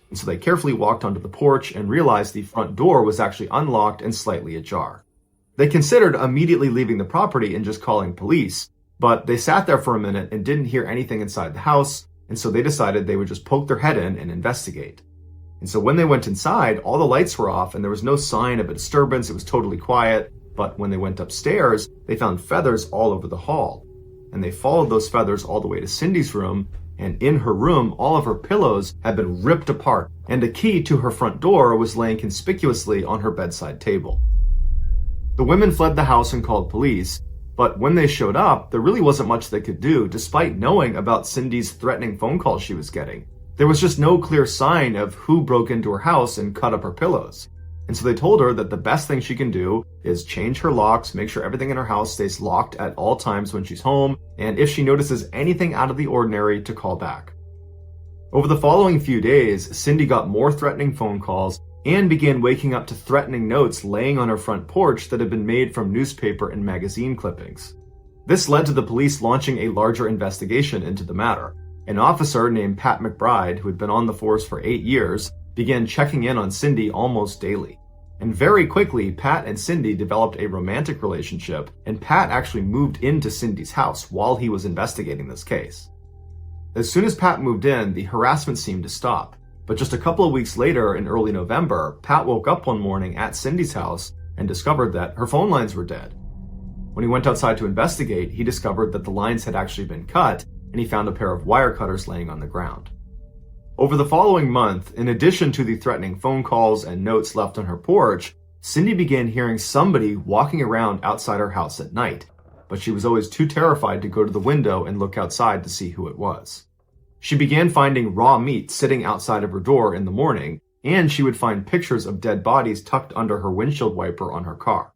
And so they carefully walked onto the porch and realized the front door was actually unlocked and slightly ajar. They considered immediately leaving the property and just calling police, but they sat there for a minute and didn't hear anything inside the house, and so they decided they would just poke their head in and investigate. And so when they went inside, all the lights were off and there was no sign of a disturbance. It was totally quiet. But when they went upstairs, they found feathers all over the hall. And they followed those feathers all the way to Cindy's room. And in her room, all of her pillows had been ripped apart. And a key to her front door was laying conspicuously on her bedside table. The women fled the house and called police. But when they showed up, there really wasn't much they could do, despite knowing about Cindy's threatening phone calls she was getting. There was just no clear sign of who broke into her house and cut up her pillows. And so they told her that the best thing she can do is change her locks, make sure everything in her house stays locked at all times when she's home, and if she notices anything out of the ordinary, to call back. Over the following few days, Cindy got more threatening phone calls and began waking up to threatening notes laying on her front porch that had been made from newspaper and magazine clippings. This led to the police launching a larger investigation into the matter. An officer named Pat McBride, who had been on the force for 8 years, began checking in on Cindy almost daily. And very quickly, Pat and Cindy developed a romantic relationship, and Pat actually moved into Cindy's house while he was investigating this case. As soon as Pat moved in, the harassment seemed to stop. But just a couple of weeks later, in early November, Pat woke up one morning at Cindy's house and discovered that her phone lines were dead. When he went outside to investigate, he discovered that the lines had actually been cut, and he found a pair of wire cutters laying on the ground. Over the following month, in addition to the threatening phone calls and notes left on her porch, Cindy began hearing somebody walking around outside her house at night, but she was always too terrified to go to the window and look outside to see who it was. She began finding raw meat sitting outside of her door in the morning, and she would find pictures of dead bodies tucked under her windshield wiper on her car.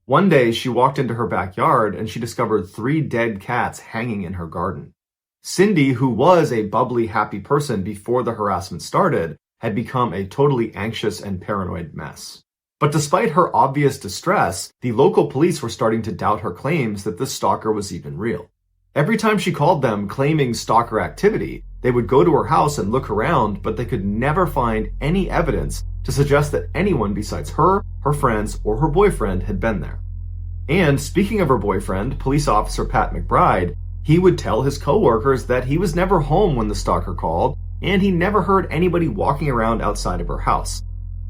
One day, she walked into her backyard and she discovered 3 dead cats hanging in her garden. Cindy, who was a bubbly, happy person before the harassment started, had become a totally anxious and paranoid mess. But despite her obvious distress, the local police were starting to doubt her claims that the stalker was even real. Every time she called them claiming stalker activity, they would go to her house and look around, but they could never find any evidence to suggest that anyone besides her, her friends, or her boyfriend had been there. And speaking of her boyfriend, police officer Pat McBride, he would tell his coworkers that he was never home when the stalker called, and he never heard anybody walking around outside of her house.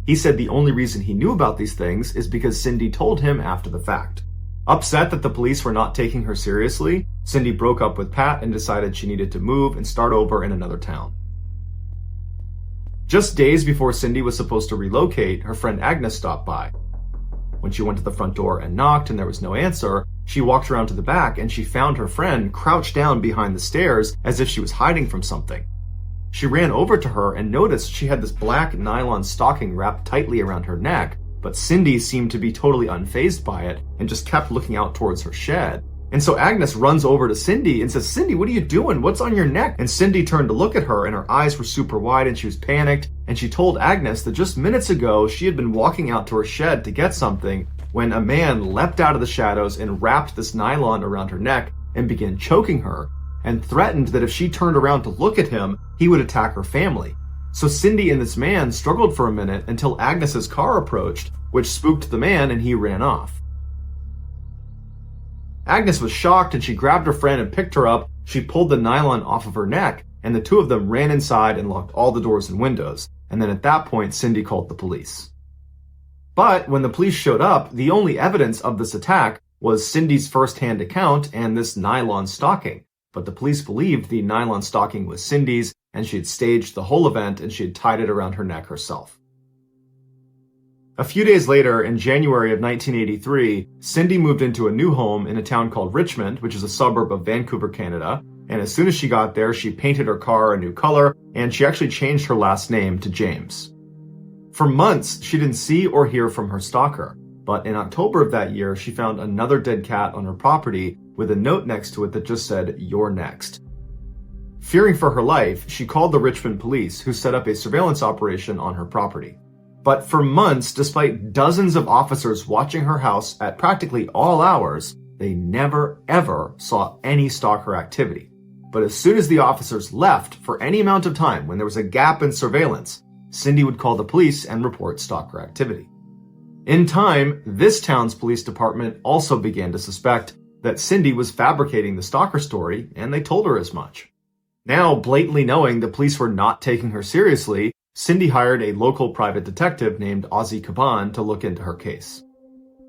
He said the only reason he knew about these things is because Cindy told him after the fact. Upset that the police were not taking her seriously, Cindy broke up with Pat and decided she needed to move and start over in another town. Just days before Cindy was supposed to relocate, her friend Agnes stopped by. When she went to the front door and knocked and there was no answer, she walked around to the back and she found her friend crouched down behind the stairs as if she was hiding from something. She ran over to her and noticed she had this black nylon stocking wrapped tightly around her neck, but Cindy seemed to be totally unfazed by it and just kept looking out towards her shed. And so Agnes runs over to Cindy and says, "Cindy, what are you doing? What's on your neck?" And Cindy turned to look at her and her eyes were super wide and she was panicked. And she told Agnes that just minutes ago she had been walking out to her shed to get something when a man leapt out of the shadows and wrapped this nylon around her neck and began choking her and threatened that if she turned around to look at him, he would attack her family. So Cindy and this man struggled for a minute until Agnes's car approached, which spooked the man and he ran off. Agnes was shocked and she grabbed her friend and picked her up. She pulled the nylon off of her neck and the two of them ran inside and locked all the doors and windows. And then at that point, Cindy called the police. But when the police showed up, the only evidence of this attack was Cindy's first-hand account and this nylon stocking. But the police believed the nylon stocking was Cindy's and she had staged the whole event and she had tied it around her neck herself. A few days later, in January of 1983, Cindy moved into a new home in a town called Richmond, which is a suburb of Vancouver, Canada. And as soon as she got there, she painted her car a new color, and she actually changed her last name to James. For months, she didn't see or hear from her stalker. But in October of that year, she found another dead cat on her property with a note next to it that just said, "You're next." Fearing for her life, she called the Richmond police, who set up a surveillance operation on her property. But for months, despite dozens of officers watching her house at practically all hours, they never ever saw any stalker activity. But as soon as the officers left for any amount of time, when there was a gap in surveillance, Cindy would call the police and report stalker activity. In time, this town's police department also began to suspect that Cindy was fabricating the stalker story, and they told her as much. Now, blatantly knowing the police were not taking her seriously, Cindy hired a local private detective named Ozzy Caban to look into her case.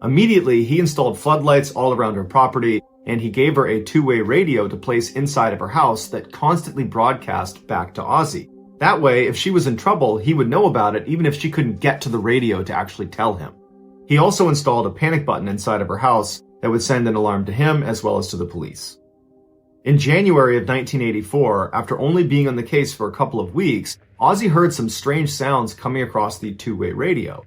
Immediately, he installed floodlights all around her property, and he gave her a two-way radio to place inside of her house that constantly broadcast back to Ozzy. That way, if she was in trouble, he would know about it even if she couldn't get to the radio to actually tell him. He also installed a panic button inside of her house that would send an alarm to him as well as to the police. In January of 1984, after only being on the case for a couple of weeks, Ozzy heard some strange sounds coming across the two-way radio.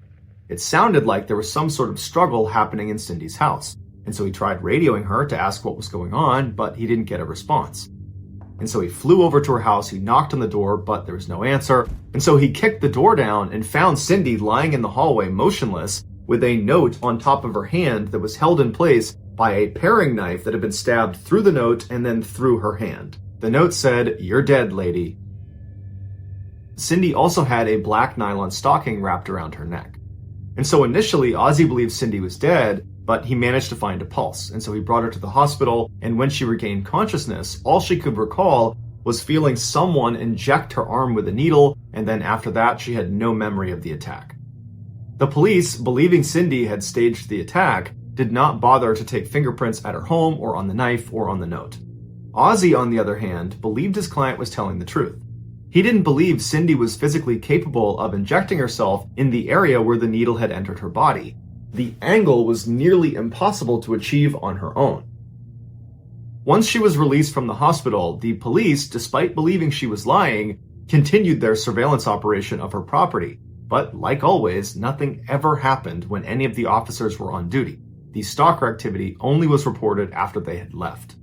It sounded like there was some sort of struggle happening in Cindy's house, and so he tried radioing her to ask what was going on, but he didn't get a response. And so he flew over to her house, he knocked on the door, but there was no answer, and so he kicked the door down and found Cindy lying in the hallway motionless with a note on top of her hand that was held in place by a paring knife that had been stabbed through the note and then through her hand. The note said, "You're dead, lady." Cindy also had a black nylon stocking wrapped around her neck. And so initially, Ozzy believed Cindy was dead, but he managed to find a pulse, and so he brought her to the hospital, and when she regained consciousness, all she could recall was feeling someone inject her arm with a needle, and then after that, she had no memory of the attack. The police, believing Cindy had staged the attack, did not bother to take fingerprints at her home or on the knife or on the note. Ozzy, on the other hand, believed his client was telling the truth. He didn't believe Cindy was physically capable of injecting herself in the area where the needle had entered her body. The angle was nearly impossible to achieve on her own. Once she was released from the hospital, the police, despite believing she was lying, continued their surveillance operation of her property. But like always, nothing ever happened when any of the officers were on duty. The stalker activity only was reported after they had left.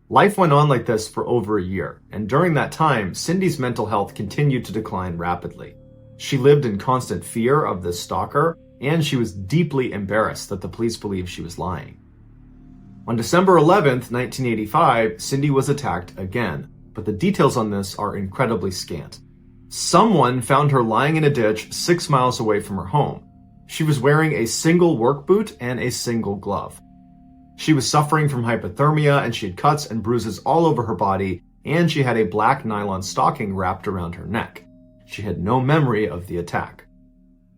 Life went on like this for over a year, and during that time, Cindy's mental health continued to decline rapidly. She lived in constant fear of this stalker, and she was deeply embarrassed that the police believed she was lying. On December 11th, 1985, Cindy was attacked again, but the details on this are incredibly scant. Someone found her lying in a ditch 6 miles away from her home. She was wearing a single work boot and a single glove. She was suffering from hypothermia, and she had cuts and bruises all over her body, and she had a black nylon stocking wrapped around her neck. She had no memory of the attack.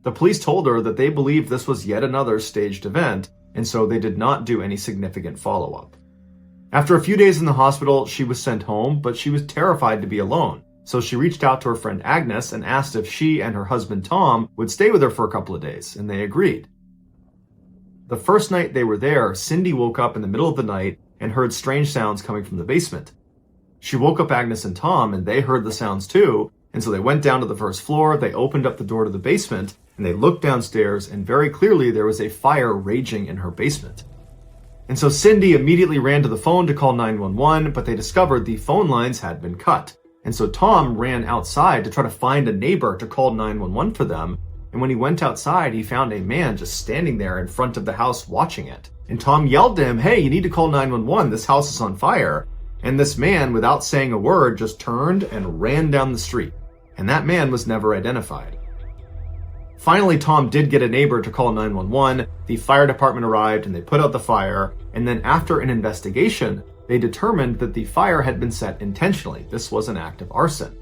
The police told her that they believed this was yet another staged event, and so they did not do any significant follow-up. After a few days in the hospital, she was sent home, but she was terrified to be alone, so she reached out to her friend Agnes and asked if she and her husband Tom would stay with her for a couple of days, and they agreed. The first night they were there, Cindy woke up in the middle of the night and heard strange sounds coming from the basement. She woke up Agnes and Tom, and they heard the sounds too, and so they went down to the first floor, they opened up the door to the basement, and they looked downstairs, and very clearly there was a fire raging in her basement. And so Cindy immediately ran to the phone to call 911, but they discovered the phone lines had been cut. And so Tom ran outside to try to find a neighbor to call 911 for them, and when he went outside, he found a man just standing there in front of the house watching it. And Tom yelled to him, "Hey, you need to call 911, this house is on fire." And this man, without saying a word, just turned and ran down the street. And that man was never identified. Finally, Tom did get a neighbor to call 911, the fire department arrived and they put out the fire, and then after an investigation, they determined that the fire had been set intentionally. This was an act of arson.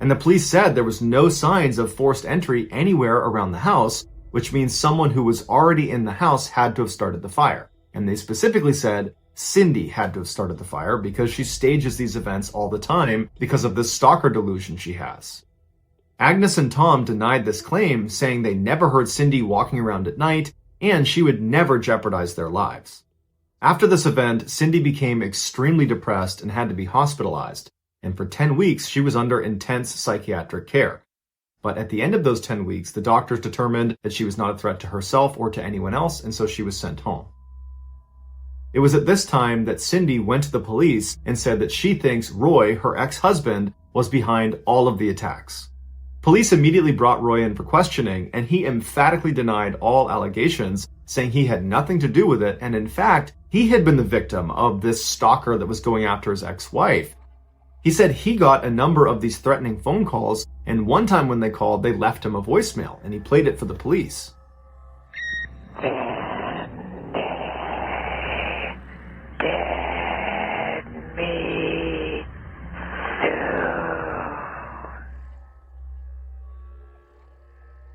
And the police said there was no signs of forced entry anywhere around the house, which means someone who was already in the house had to have started the fire. And they specifically said Cindy had to have started the fire because she stages these events all the time because of this stalker delusion she has. Agnes and Tom denied this claim, saying they never heard Cindy walking around at night, and she would never jeopardize their lives. After this event, Cindy became extremely depressed and had to be hospitalized. And for 10 weeks, she was under intense psychiatric care. But at the end of those 10 weeks, the doctors determined that she was not a threat to herself or to anyone else, and so she was sent home. It was at this time that Cindy went to the police and said that she thinks Roy, her ex-husband, was behind all of the attacks. Police immediately brought Roy in for questioning, and he emphatically denied all allegations, saying he had nothing to do with it, and in fact, he had been the victim of this stalker that was going after his ex-wife. He said he got a number of these threatening phone calls, and one time when they called, they left him a voicemail, and he played it for the police.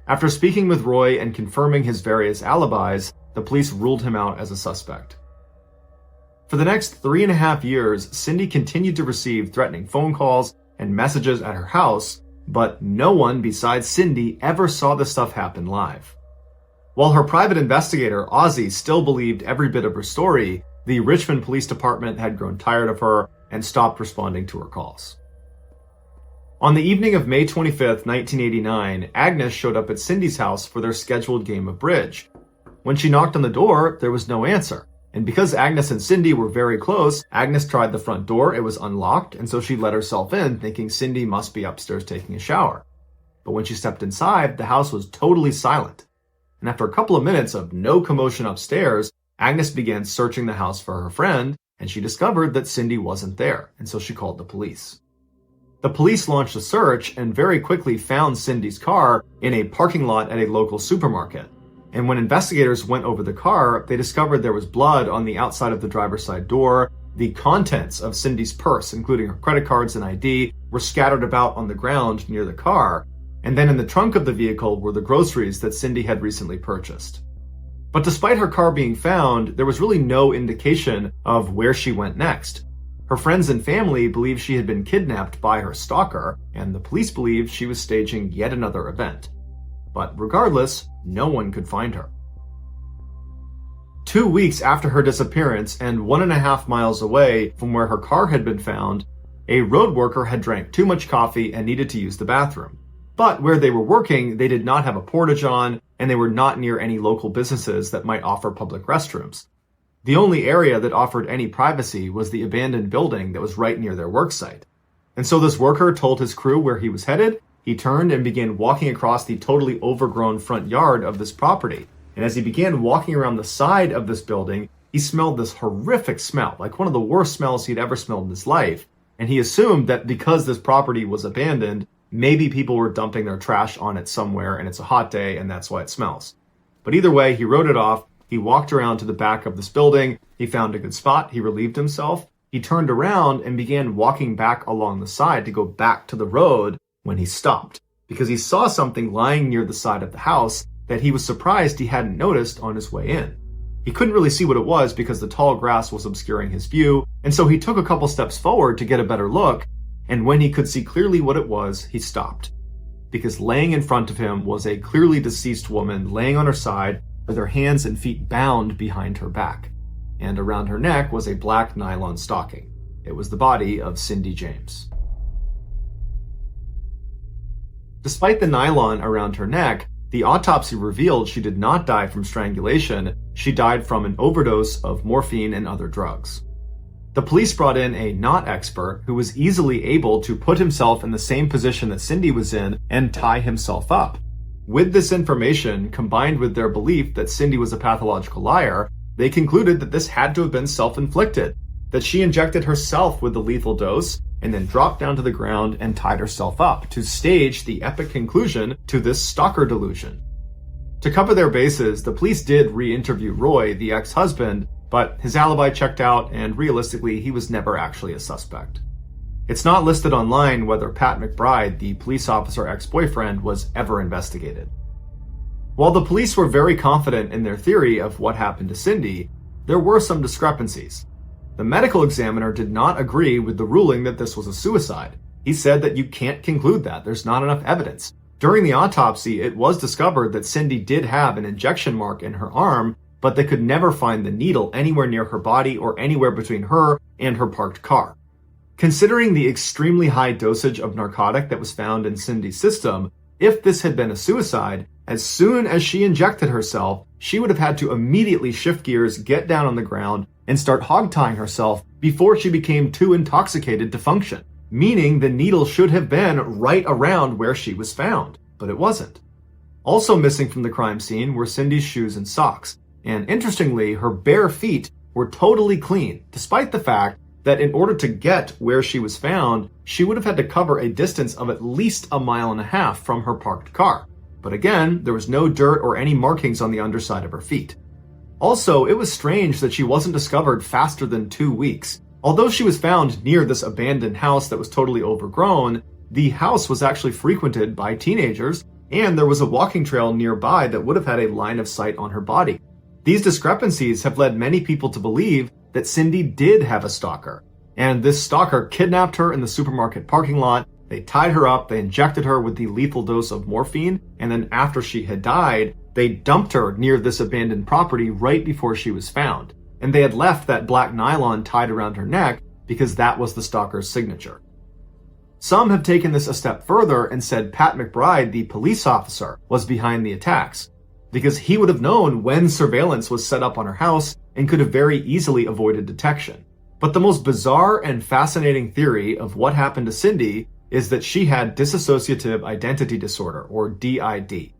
After speaking with Roy and confirming his various alibis, the police ruled him out as a suspect. For the next 3.5 years, Cindy continued to receive threatening phone calls and messages at her house, but no one besides Cindy ever saw this stuff happen live. While her private investigator, Ozzy, still believed every bit of her story, the Richmond Police Department had grown tired of her and stopped responding to her calls. On the evening of May 25th, 1989, Agnes showed up at Cindy's house for their scheduled game of bridge. When she knocked on the door, there was no answer. And because Agnes and Cindy were very close, Agnes tried the front door, it was unlocked, and so she let herself in, thinking Cindy must be upstairs taking a shower. But when she stepped inside, the house was totally silent. And after a couple of minutes of no commotion upstairs, Agnes began searching the house for her friend, and she discovered that Cindy wasn't there, and so she called the police. The police launched a search and very quickly found Cindy's car in a parking lot at a local supermarket. And when investigators went over the car, they discovered there was blood on the outside of the driver's side door. The contents of Cindy's purse, including her credit cards and ID, were scattered about on the ground near the car. And then in the trunk of the vehicle were the groceries that Cindy had recently purchased. But despite her car being found, there was really no indication of where she went next. Her friends and family believed she had been kidnapped by her stalker, and the police believed she was staging yet another event. But regardless, no one could find her. 2 weeks after her disappearance and 1.5 miles away from where her car had been found, a road worker had drank too much coffee and needed to use the bathroom. But where they were working, they did not have a portage on, and they were not near any local businesses that might offer public restrooms. The only area that offered any privacy was the abandoned building that was right near their worksite. And so this worker told his crew where he was headed. He turned and began walking across the totally overgrown front yard of this property. And as he began walking around the side of this building, he smelled this horrific smell, like one of the worst smells he'd ever smelled in his life. And he assumed that because this property was abandoned, maybe people were dumping their trash on it somewhere and it's a hot day and that's why it smells. But either way, he wrote it off. He walked around to the back of this building. He found a good spot. He relieved himself. He turned around and began walking back along the side to go back to the road when he stopped, because he saw something lying near the side of the house that he was surprised he hadn't noticed on his way in. He couldn't really see what it was because the tall grass was obscuring his view, and so he took a couple steps forward to get a better look, and when he could see clearly what it was, he stopped. Because laying in front of him was a clearly deceased woman laying on her side with her hands and feet bound behind her back, and around her neck was a black nylon stocking. It was the body of Cindy James. Despite the nylon around her neck, the autopsy revealed she did not die from strangulation. She died from an overdose of morphine and other drugs. The police brought in a not expert who was easily able to put himself in the same position that Cindy was in and tie himself up. With this information, combined with their belief that Cindy was a pathological liar, they concluded that this had to have been self-inflicted, that she injected herself with the lethal dose and then dropped down to the ground and tied herself up to stage the epic conclusion to this stalker delusion. To cover their bases, the police did re-interview Roy, the ex-husband, but his alibi checked out and realistically, he was never actually a suspect. It's not listed online whether Pat McBride, the police officer ex-boyfriend, was ever investigated. While the police were very confident in their theory of what happened to Cindy, there were some discrepancies. The medical examiner did not agree with the ruling that this was a suicide. He said that you can't conclude that, there's not enough evidence. During the autopsy, it was discovered that Cindy did have an injection mark in her arm, but they could never find the needle anywhere near her body or anywhere between her and her parked car. Considering the extremely high dosage of narcotic that was found in Cindy's system, if this had been a suicide, as soon as she injected herself, she would have had to immediately shift gears, get down on the ground, and start hog-tying herself before she became too intoxicated to function, meaning the needle should have been right around where she was found, but it wasn't. Also missing from the crime scene were Cindy's shoes and socks, and interestingly, her bare feet were totally clean, despite the fact that in order to get where she was found, she would have had to cover a distance of at least 1.5 miles from her parked car. But again, there was no dirt or any markings on the underside of her feet. Also, it was strange that she wasn't discovered faster than 2 weeks. Although she was found near this abandoned house that was totally overgrown, the house was actually frequented by teenagers, and there was a walking trail nearby that would have had a line of sight on her body. These discrepancies have led many people to believe that Cindy did have a stalker, and this stalker kidnapped her in the supermarket parking lot. They tied her up, they injected her with the lethal dose of morphine, and then after she had died, they dumped her near this abandoned property right before she was found. And they had left that black nylon tied around her neck because that was the stalker's signature. Some have taken this a step further and said Pat McBride, the police officer, was behind the attacks, because he would have known when surveillance was set up on her house and could have very easily avoided detection. But the most bizarre and fascinating theory of what happened to Cindy is that she had dissociative identity disorder, or DID.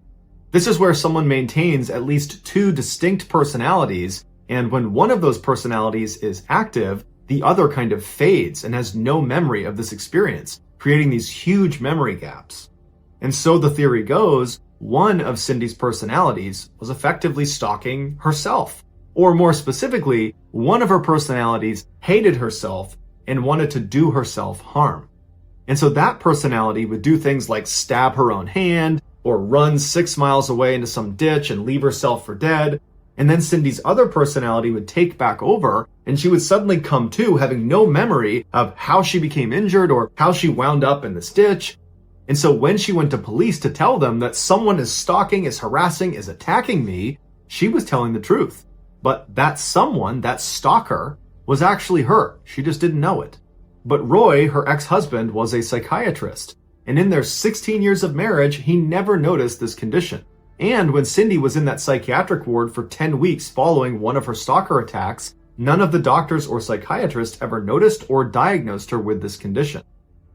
This is where someone maintains at least two distinct personalities, and when one of those personalities is active, the other kind of fades and has no memory of this experience, creating these huge memory gaps. And so the theory goes, one of Cindy's personalities was effectively stalking herself. Or more specifically, one of her personalities hated herself and wanted to do herself harm. And so that personality would do things like stab her own hand, or run 6 miles away into some ditch and leave herself for dead. And then Cindy's other personality would take back over, and she would suddenly come to having no memory of how she became injured or how she wound up in this ditch. And so when she went to police to tell them that someone is stalking, is harassing, is attacking me, she was telling the truth. But that someone, that stalker, was actually her. She just didn't know it. But Roy, her ex-husband, was a psychiatrist, and in their 16 years of marriage, he never noticed this condition. And when Cindy was in that psychiatric ward for 10 weeks following one of her stalker attacks, none of the doctors or psychiatrists ever noticed or diagnosed her with this condition.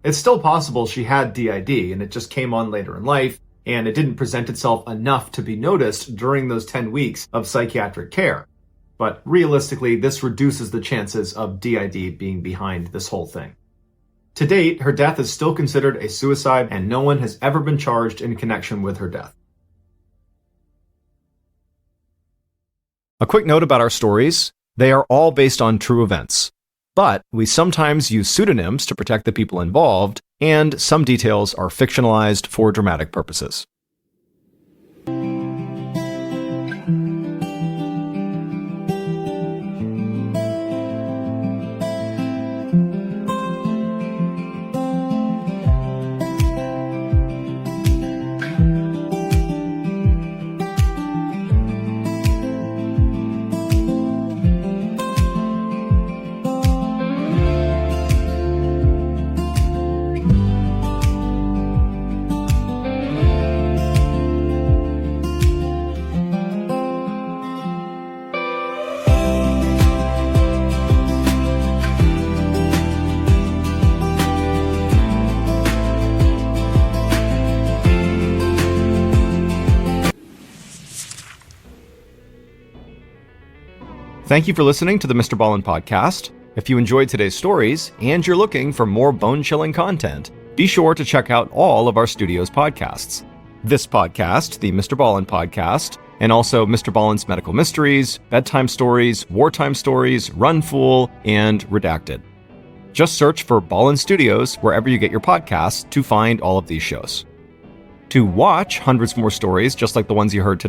It's still possible she had DID, and it just came on later in life, and it didn't present itself enough to be noticed during those 10 weeks of psychiatric care. But realistically, this reduces the chances of DID being behind this whole thing. To date, her death is still considered a suicide, and no one has ever been charged in connection with her death. A quick note about our stories. They are all based on true events, but we sometimes use pseudonyms to protect the people involved, and some details are fictionalized for dramatic purposes. Thank you for listening to the Mr. Ballin podcast. If you enjoyed today's stories and you're looking for more bone-chilling content, be sure to check out all of our studio's podcasts. This podcast, the Mr. Ballin podcast, and also Mr. Ballen's Medical Mysteries, Bedtime Stories, Wartime Stories, Run Fool, and Redacted. Just search for Ballin Studios wherever you get your podcasts to find all of these shows. To watch hundreds more stories just like the ones you heard today,